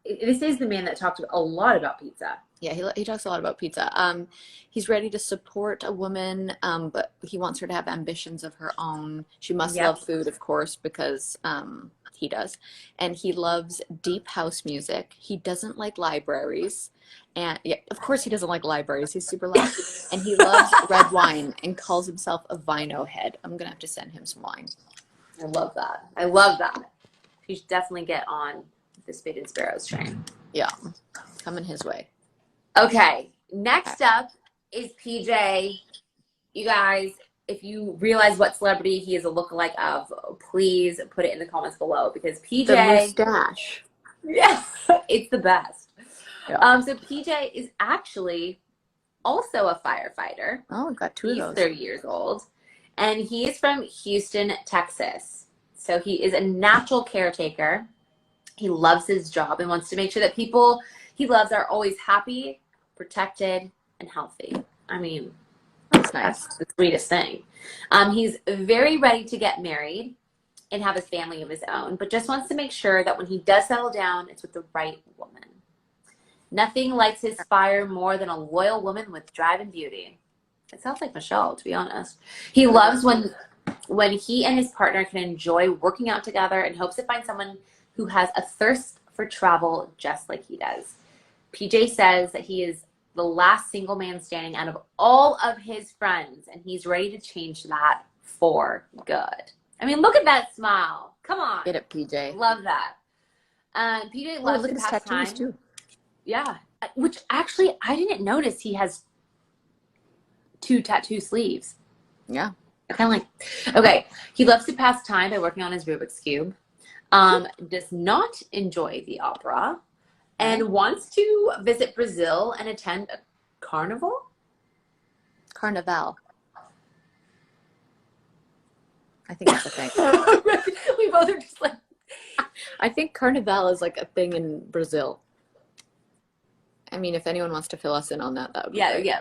Speaker 1: this is the man that talked a lot about pizza.
Speaker 2: Yeah, he talks a lot about pizza. He's ready to support a woman, but he wants her to have ambitions of her own. She must love food, of course, because he does. And he loves deep house music. He doesn't like libraries. And yeah, of course he doesn't like libraries. He's super loud. And he loves red wine and calls himself a vino head. I'm going to have to send him some wine.
Speaker 1: I love that. I love that. You should definitely get on the Spade and Sparrows train.
Speaker 2: Yeah, coming his way.
Speaker 1: Okay, next up is PJ. You guys, if you realize what celebrity he is a lookalike of, please put it in the comments below, because PJ...
Speaker 2: The mustache.
Speaker 1: Yeah, it's the best. Yeah. So PJ is actually also a firefighter.
Speaker 2: Oh, we've got two of those.
Speaker 1: He's 30 years old, and he is from Houston, Texas. So he is a natural caretaker. He loves his job and wants to make sure that people he loves are always happy, protected, and healthy. I mean,
Speaker 2: that's nice.
Speaker 1: That's the sweetest thing. He's very ready to get married and have a family of his own, but just wants to make sure that when he does settle down, it's with the right woman. Nothing lights his fire more than a loyal woman with drive and beauty. It sounds like Michelle, to be honest. He loves when he and his partner can enjoy working out together and hopes to find someone who has a thirst for travel just like he does. PJ says that he is the last single man standing out of all of his friends, and he's ready to change that for good. I mean, look at that smile. Come on.
Speaker 2: Get it, PJ.
Speaker 1: Love that. PJ loves
Speaker 2: look at his tattoos too.
Speaker 1: Yeah, which actually I didn't notice he has 2 tattoo sleeves.
Speaker 2: Yeah.
Speaker 1: Kind of like, okay, he loves to pass time by working on his Rubik's Cube, does not enjoy the opera, and wants to visit Brazil and attend a carnival?
Speaker 2: Carnival. I think that's a thing.
Speaker 1: We both are just like...
Speaker 2: I think carnival is like a thing in Brazil. I mean, if anyone wants to fill us in on that, that would be great.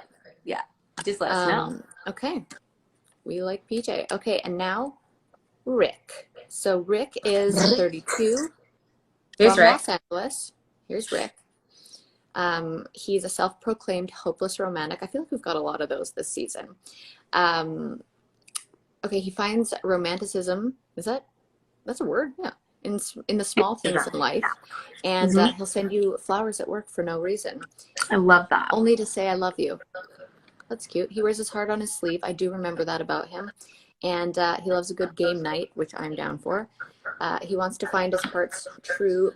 Speaker 1: Yeah. Just let us know.
Speaker 2: Okay. We like PJ. Okay, and now Rick. So Rick is 32.
Speaker 1: Here's Rick.
Speaker 2: Los Angeles. Here's Rick. He's a self-proclaimed hopeless romantic. I feel like we've got a lot of those this season. Okay, he finds romanticism. That's a word? Yeah. In the small things in life. And he'll send you flowers at work for no reason.
Speaker 1: I love that.
Speaker 2: Only to say I love you. That's cute. He wears his heart on his sleeve. I do remember that about him. And he loves a good game night, which I'm down for. He wants to find his heart's true.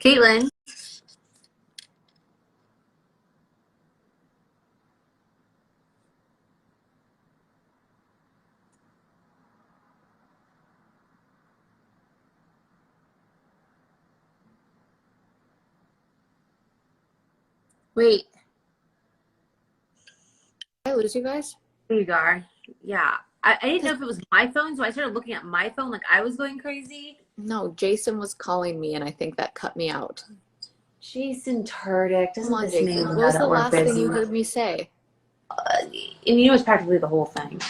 Speaker 1: Kaitlyn. Wait.
Speaker 2: Did I lose you guys?
Speaker 1: There you go. Yeah. I didn't know if it was my phone, so I started looking at my phone like I was going crazy.
Speaker 2: No, Jason was calling me, and I think that cut me out.
Speaker 1: Jason Turdick.
Speaker 2: Come on, Jason. What was the last thing you heard me say?
Speaker 1: And you know, it's practically the whole thing.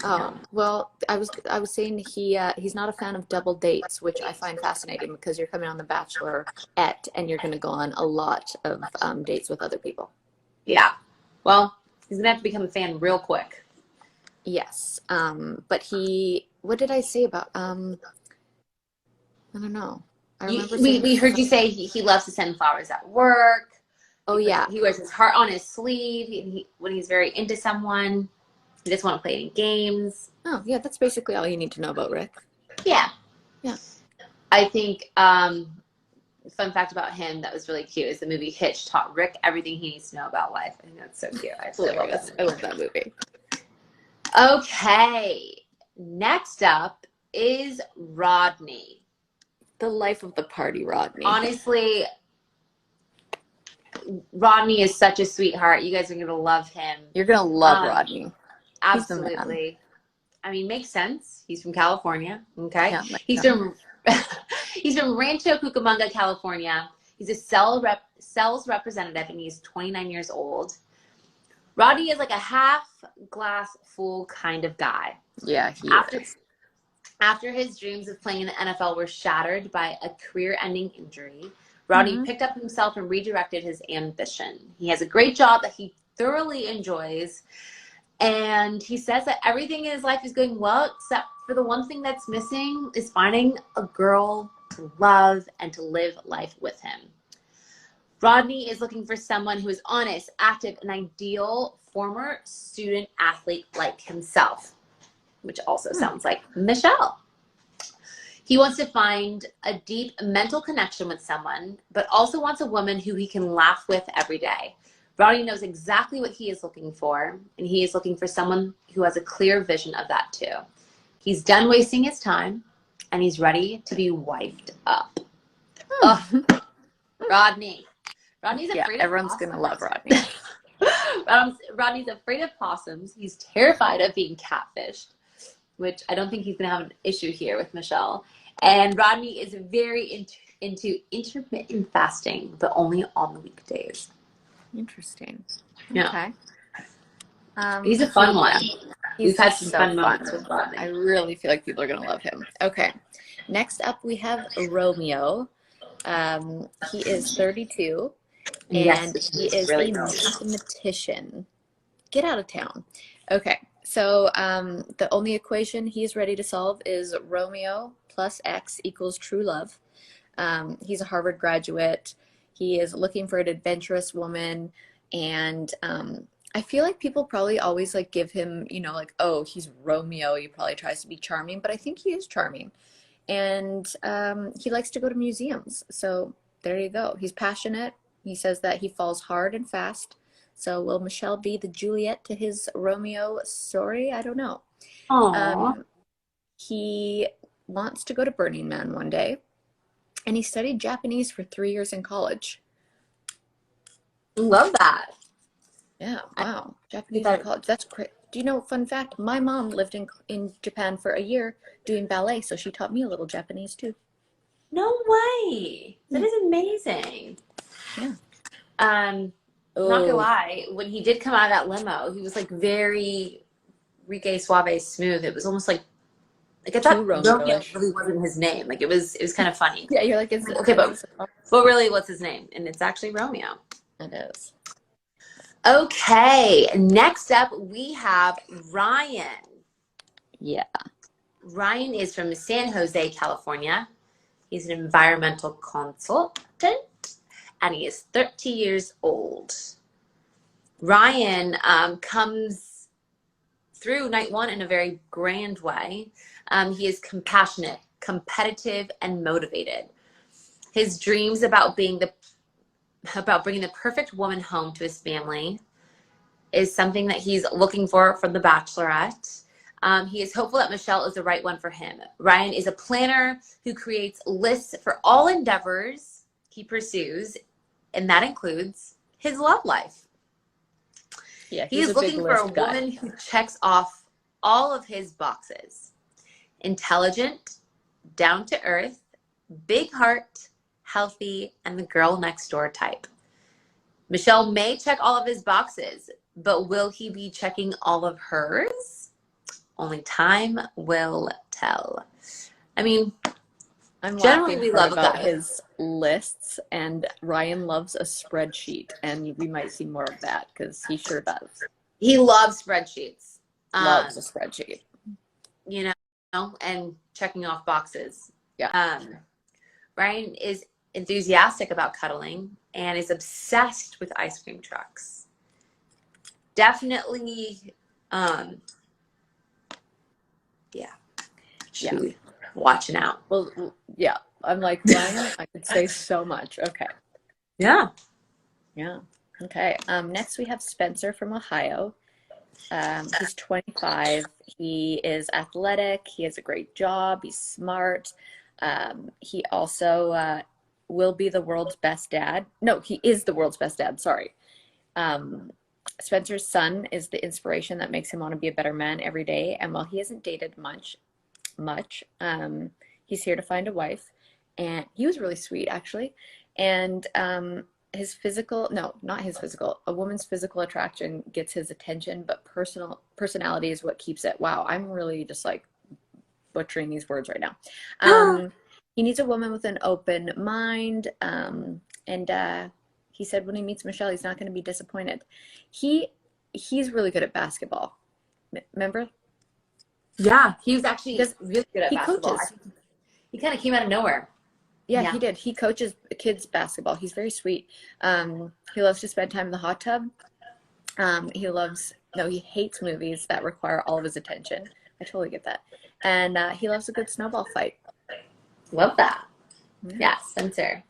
Speaker 2: Oh, well, I was saying he's not a fan of double dates, which I find fascinating because you're coming on The Bachelorette and you're going to go on a lot of dates with other people.
Speaker 1: Yeah. Well, he's going to have to become a fan real quick.
Speaker 2: Yes. But what did I say about, I don't know. I remember
Speaker 1: we heard you say he loves to send flowers at work.
Speaker 2: Oh, yeah.
Speaker 1: He wears his heart on his sleeve. When he's very into someone, he doesn't want to play any games.
Speaker 2: Oh, yeah. That's basically all you need to know about Rick.
Speaker 1: Yeah.
Speaker 2: Yeah.
Speaker 1: I think, fun fact about him that was really cute is the movie Hitch taught Rick everything he needs to know about life. I think that's so cute. I
Speaker 2: love that movie.
Speaker 1: Okay. Next up is Rodney.
Speaker 2: The life of the party, Rodney.
Speaker 1: Honestly, Rodney is such a sweetheart. You guys are going to love him.
Speaker 2: You're going to love Rodney.
Speaker 1: Absolutely. I mean, makes sense. He's from California. Okay.
Speaker 2: Yeah,
Speaker 1: he's from Rancho Cucamonga, California. He's a sales representative and he's 29 years old. Rodney is like a half glass full kind of guy.
Speaker 2: Yeah, he is.
Speaker 1: After his dreams of playing in the NFL were shattered by a career-ending injury, Rodney picked up himself and redirected his ambition. He has a great job that he thoroughly enjoys, and he says that everything in his life is going well, except for the one thing that's missing is finding a girl to love and to live life with him. Rodney is looking for someone who is honest, active, and ideal former student athlete like himself, which also sounds like Michelle. He wants to find a deep mental connection with someone, but also wants a woman who he can laugh with every day. Rodney knows exactly what he is looking for, and he is looking for someone who has a clear vision of that too. He's done wasting his time, and he's ready to be wifed up. Rodney. Rodney's afraid of
Speaker 2: everyone's
Speaker 1: possums.
Speaker 2: gonna love Rodney.
Speaker 1: Rodney's afraid of possums. He's terrified of being catfished, which I don't think he's gonna have an issue here with Michelle. And Rodney is very into intermittent fasting, but only on the weekdays.
Speaker 2: Interesting.
Speaker 1: Yeah.
Speaker 2: Okay.
Speaker 1: He's a fun one.
Speaker 2: We've
Speaker 1: had some fun moments with Rodney.
Speaker 2: I really feel like people are gonna love him. Okay. Next up, we have Romeo. He is 32. And he is really a mathematician. Get out of town. Okay, so the only equation he's ready to solve is Romeo plus X equals true love. He's a Harvard graduate. He is looking for an adventurous woman. And I feel like people probably always like give him, you know, like, oh, he's Romeo. He probably tries to be charming, but I think he is charming. And he likes to go to museums. So there you go. He's passionate. He says that he falls hard and fast. So will Michelle be the Juliet to his Romeo story? I don't know. He wants to go to Burning Man one day. And he studied Japanese for 3 years in college.
Speaker 1: Love that.
Speaker 2: Yeah, wow. Japanese in college. That's great. Do you know, fun fact, my mom lived in Japan for a year doing ballet, so she taught me a little Japanese too.
Speaker 1: No way. That is amazing.
Speaker 2: Yeah.
Speaker 1: Not gonna lie, when he did come out of that limo, he was like very Rique Suave smooth. It was almost like I thought Romeo really wasn't his name. Like it was kind of funny.
Speaker 2: Yeah, you're like,
Speaker 1: okay, but really, what's his name? And it's actually Romeo.
Speaker 2: It is.
Speaker 1: Okay, next up we have Ryan.
Speaker 3: Yeah.
Speaker 1: Ryan is from San Jose, California. He's an environmental consultant, and he is 30 years old. Ryan comes through night one in a very grand way. He is compassionate, competitive, and motivated. His dreams about bringing the perfect woman home to his family is something that he's looking for from the Bachelorette. He is hopeful that Michelle is the right one for him. Ryan is a planner who creates lists for all endeavors he pursues, and that includes his love life.
Speaker 3: Yeah,
Speaker 1: He is looking for a woman who checks off all of his boxes. Intelligent, down to earth, big heart, healthy, and the girl next door type. Michelle may check all of his boxes, but will he be checking all of hers? Only time will tell. I mean, generally we love
Speaker 3: about his lists, and Ryan loves a spreadsheet, and we might see more of that because he sure does.
Speaker 1: He loves spreadsheets.
Speaker 3: Loves a spreadsheet.
Speaker 1: You know, and checking off boxes.
Speaker 3: Yeah.
Speaker 1: Ryan is enthusiastic about cuddling and is obsessed with ice cream trucks. Definitely, watching out.
Speaker 3: Well, yeah. I'm like, Ryan, I could say so much. Okay.
Speaker 1: Yeah.
Speaker 3: Yeah. Okay. Next we have Spencer from Ohio. He's 25. He is athletic. He has a great job. He's smart. He also will be the world's best dad. No, he is the world's best dad. Sorry. Spencer's son is the inspiration that makes him want to be a better man every day. And while he hasn't dated much, he's here to find a wife. And he was really sweet, actually. And his physical, no, not his physical, a woman's physical attraction gets his attention, but personality is what keeps it. Wow, I'm really just like butchering these words right now. He needs a woman with an open mind. And he said when he meets Michelle, he's not going to be disappointed. He's really good at basketball. Remember?
Speaker 1: Yeah, he was actually really good at basketball.
Speaker 3: Coaches.
Speaker 1: He kind of came out of nowhere.
Speaker 3: Yeah, he did. He coaches kids basketball. He's very sweet. He loves to spend time in the hot tub. He hates movies that require all of his attention. I totally get that. And he loves a good snowball fight.
Speaker 1: Love that. Yeah, Spencer.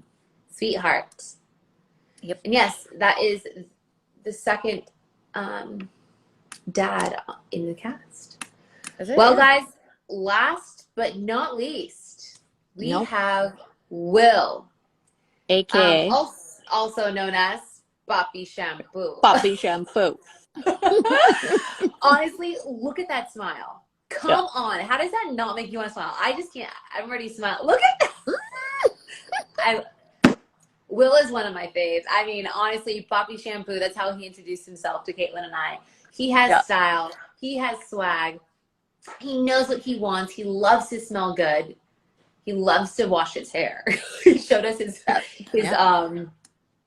Speaker 1: Sweetheart.
Speaker 3: Yep.
Speaker 1: And yes, that is the second dad in the cast.
Speaker 3: Is it?
Speaker 1: Well, guys, last but not least, we have Will.
Speaker 3: AKA.
Speaker 1: Also known as Poppy Shampoo.
Speaker 3: Poppy Shampoo.
Speaker 1: Honestly, look at that smile. Come on. How does that not make you want to smile? I just can't. I'm already smiling. Look at that. Will is one of my faves. I mean, honestly, Poppy Shampoo, that's how he introduced himself to Kaitlyn and I. He has style. He has swag. He knows what he wants. He loves to smell good. He loves to wash his hair. He showed us his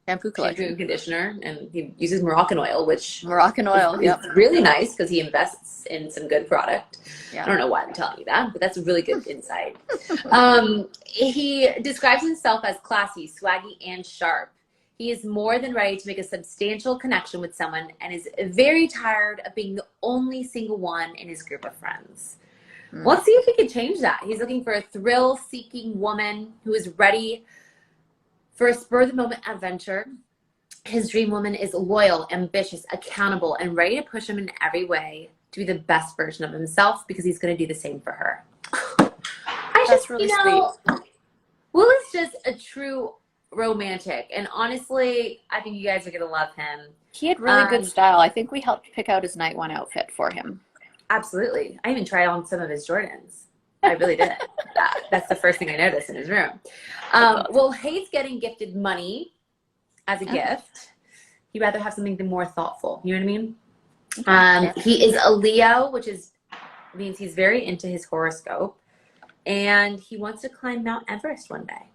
Speaker 1: shampoo collection, and conditioner, and he uses Moroccan oil, which is really nice because he invests in some good product. I don't know why I'm telling you that, but that's a really good insight. He describes himself as classy, swaggy, and sharp. He is more than ready to make a substantial connection with someone and is very tired of being the only single one in his group of friends. Let's see if he can change that. He's looking for a thrill-seeking woman who is ready for a spur-of-the-moment adventure. His dream woman is loyal, ambitious, accountable, and ready to push him in every way to be the best version of himself because he's going to do the same for her. That's really sweet. Will is just a true romantic, and honestly, I think you guys are going to love him.
Speaker 3: He had really good style. I think we helped pick out his night one outfit for him.
Speaker 1: Absolutely. I even tried on some of his Jordans. I really did. That's the first thing I noticed in his room. Will hates getting gifted money as a gift. He'd rather have something more thoughtful. You know what I mean? He is a Leo, which means he's very into his horoscope. And he wants to climb Mount Everest one day.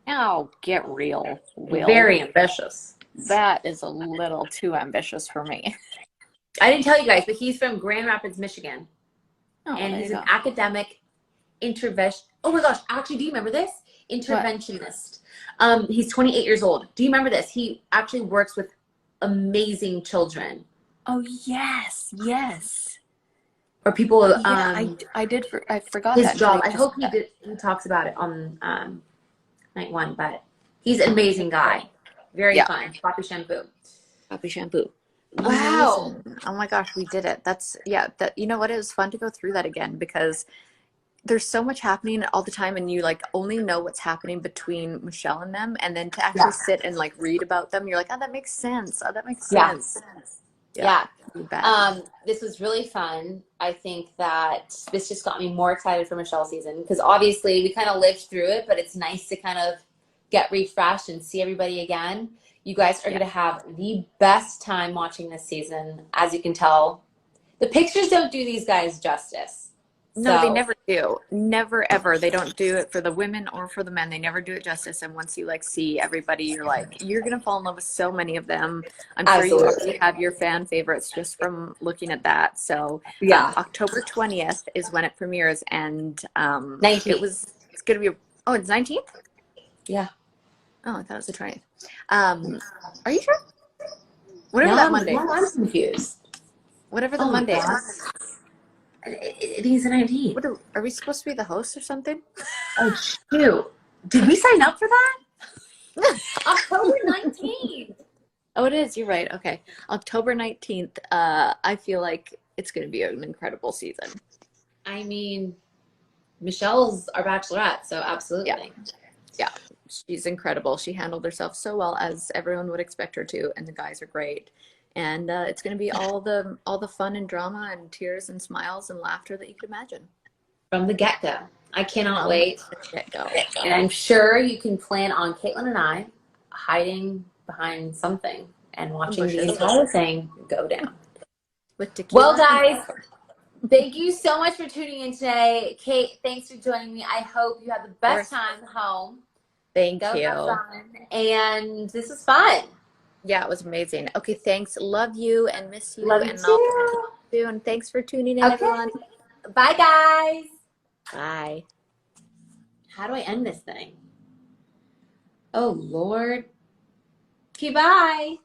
Speaker 3: Oh, get real, Will.
Speaker 1: Very ambitious.
Speaker 3: That is a little too ambitious for me.
Speaker 1: I didn't tell you guys, but he's from Grand Rapids, Michigan.
Speaker 3: Oh,
Speaker 1: And
Speaker 3: there
Speaker 1: he's
Speaker 3: you
Speaker 1: an
Speaker 3: go.
Speaker 1: academic intervention. Oh my gosh, actually, do you remember this? Interventionist. He's 28 years old. Do you remember this? He actually works with amazing children.
Speaker 3: Oh, yes, yes.
Speaker 1: Or people,
Speaker 3: Yeah, I forgot
Speaker 1: his
Speaker 3: that until
Speaker 1: job.
Speaker 3: you
Speaker 1: I
Speaker 3: just
Speaker 1: hope
Speaker 3: said that.
Speaker 1: he talks about it on night one, but he's an amazing guy. Very
Speaker 3: Yeah.
Speaker 1: fun. Poppy shampoo.
Speaker 3: Poppy shampoo.
Speaker 1: Wow.
Speaker 3: Amazing. Oh my gosh, we did it. That you know what? It was fun to go through that again because there's so much happening all the time and you like only know what's happening between Michelle and them, and then to actually sit and like read about them, you're like, oh, that makes sense. Oh, that makes sense.
Speaker 1: Yeah.
Speaker 3: You bet.
Speaker 1: This was really fun. I think that this just got me more excited for Michelle's season because obviously we kind of lived through it, but it's nice to kind of get refreshed and see everybody again. You guys are going to have the best time watching this season, as you can tell. The pictures don't do these guys justice.
Speaker 3: No, they never do. Never ever. They don't do it for the women or for the men. They never do it justice. And once you like see everybody, you're gonna fall in love with so many of them. I'm sure you already have your fan favorites just from looking at that. So October 20th is when it premieres, and
Speaker 1: 19th.
Speaker 3: it's gonna be it's 19th?
Speaker 1: Yeah.
Speaker 3: Oh, I thought it was the 20th. Are you sure? Whatever
Speaker 1: No,
Speaker 3: that Monday
Speaker 1: I'm
Speaker 3: is.
Speaker 1: confused.
Speaker 3: Whatever the Monday is.
Speaker 1: He's the 19th.
Speaker 3: Are we supposed to be the host or something?
Speaker 1: Oh, shoot. Did we sign up for that? October 19th.
Speaker 3: Oh, it is. You're right. Okay. October 19th. I feel like it's going to be an incredible season.
Speaker 1: I mean, Michelle's our bachelorette, so absolutely.
Speaker 3: Yeah. She's incredible. She handled herself so well, as everyone would expect her to, and the guys are great. And it's going to be all the fun and drama and tears and smiles and laughter that you could imagine.
Speaker 1: From the get-go. I cannot wait.
Speaker 3: Get-go.
Speaker 1: And I'm sure you can plan on Kaitlyn and I hiding behind something and watching the entire thing go down.
Speaker 3: With tequila.
Speaker 1: Well, guys, thank you so much for tuning in today. Kate, thanks for joining me. I hope you have the best time home.
Speaker 3: Thank you.
Speaker 1: Have fun. And this is fun.
Speaker 3: Yeah, it was amazing. Okay, thanks. Love you and miss you.
Speaker 1: Love you too.
Speaker 3: And thanks for tuning in, everyone.
Speaker 1: Bye, guys.
Speaker 3: Bye.
Speaker 1: How do I end this thing? Oh, Lord. Okay, bye.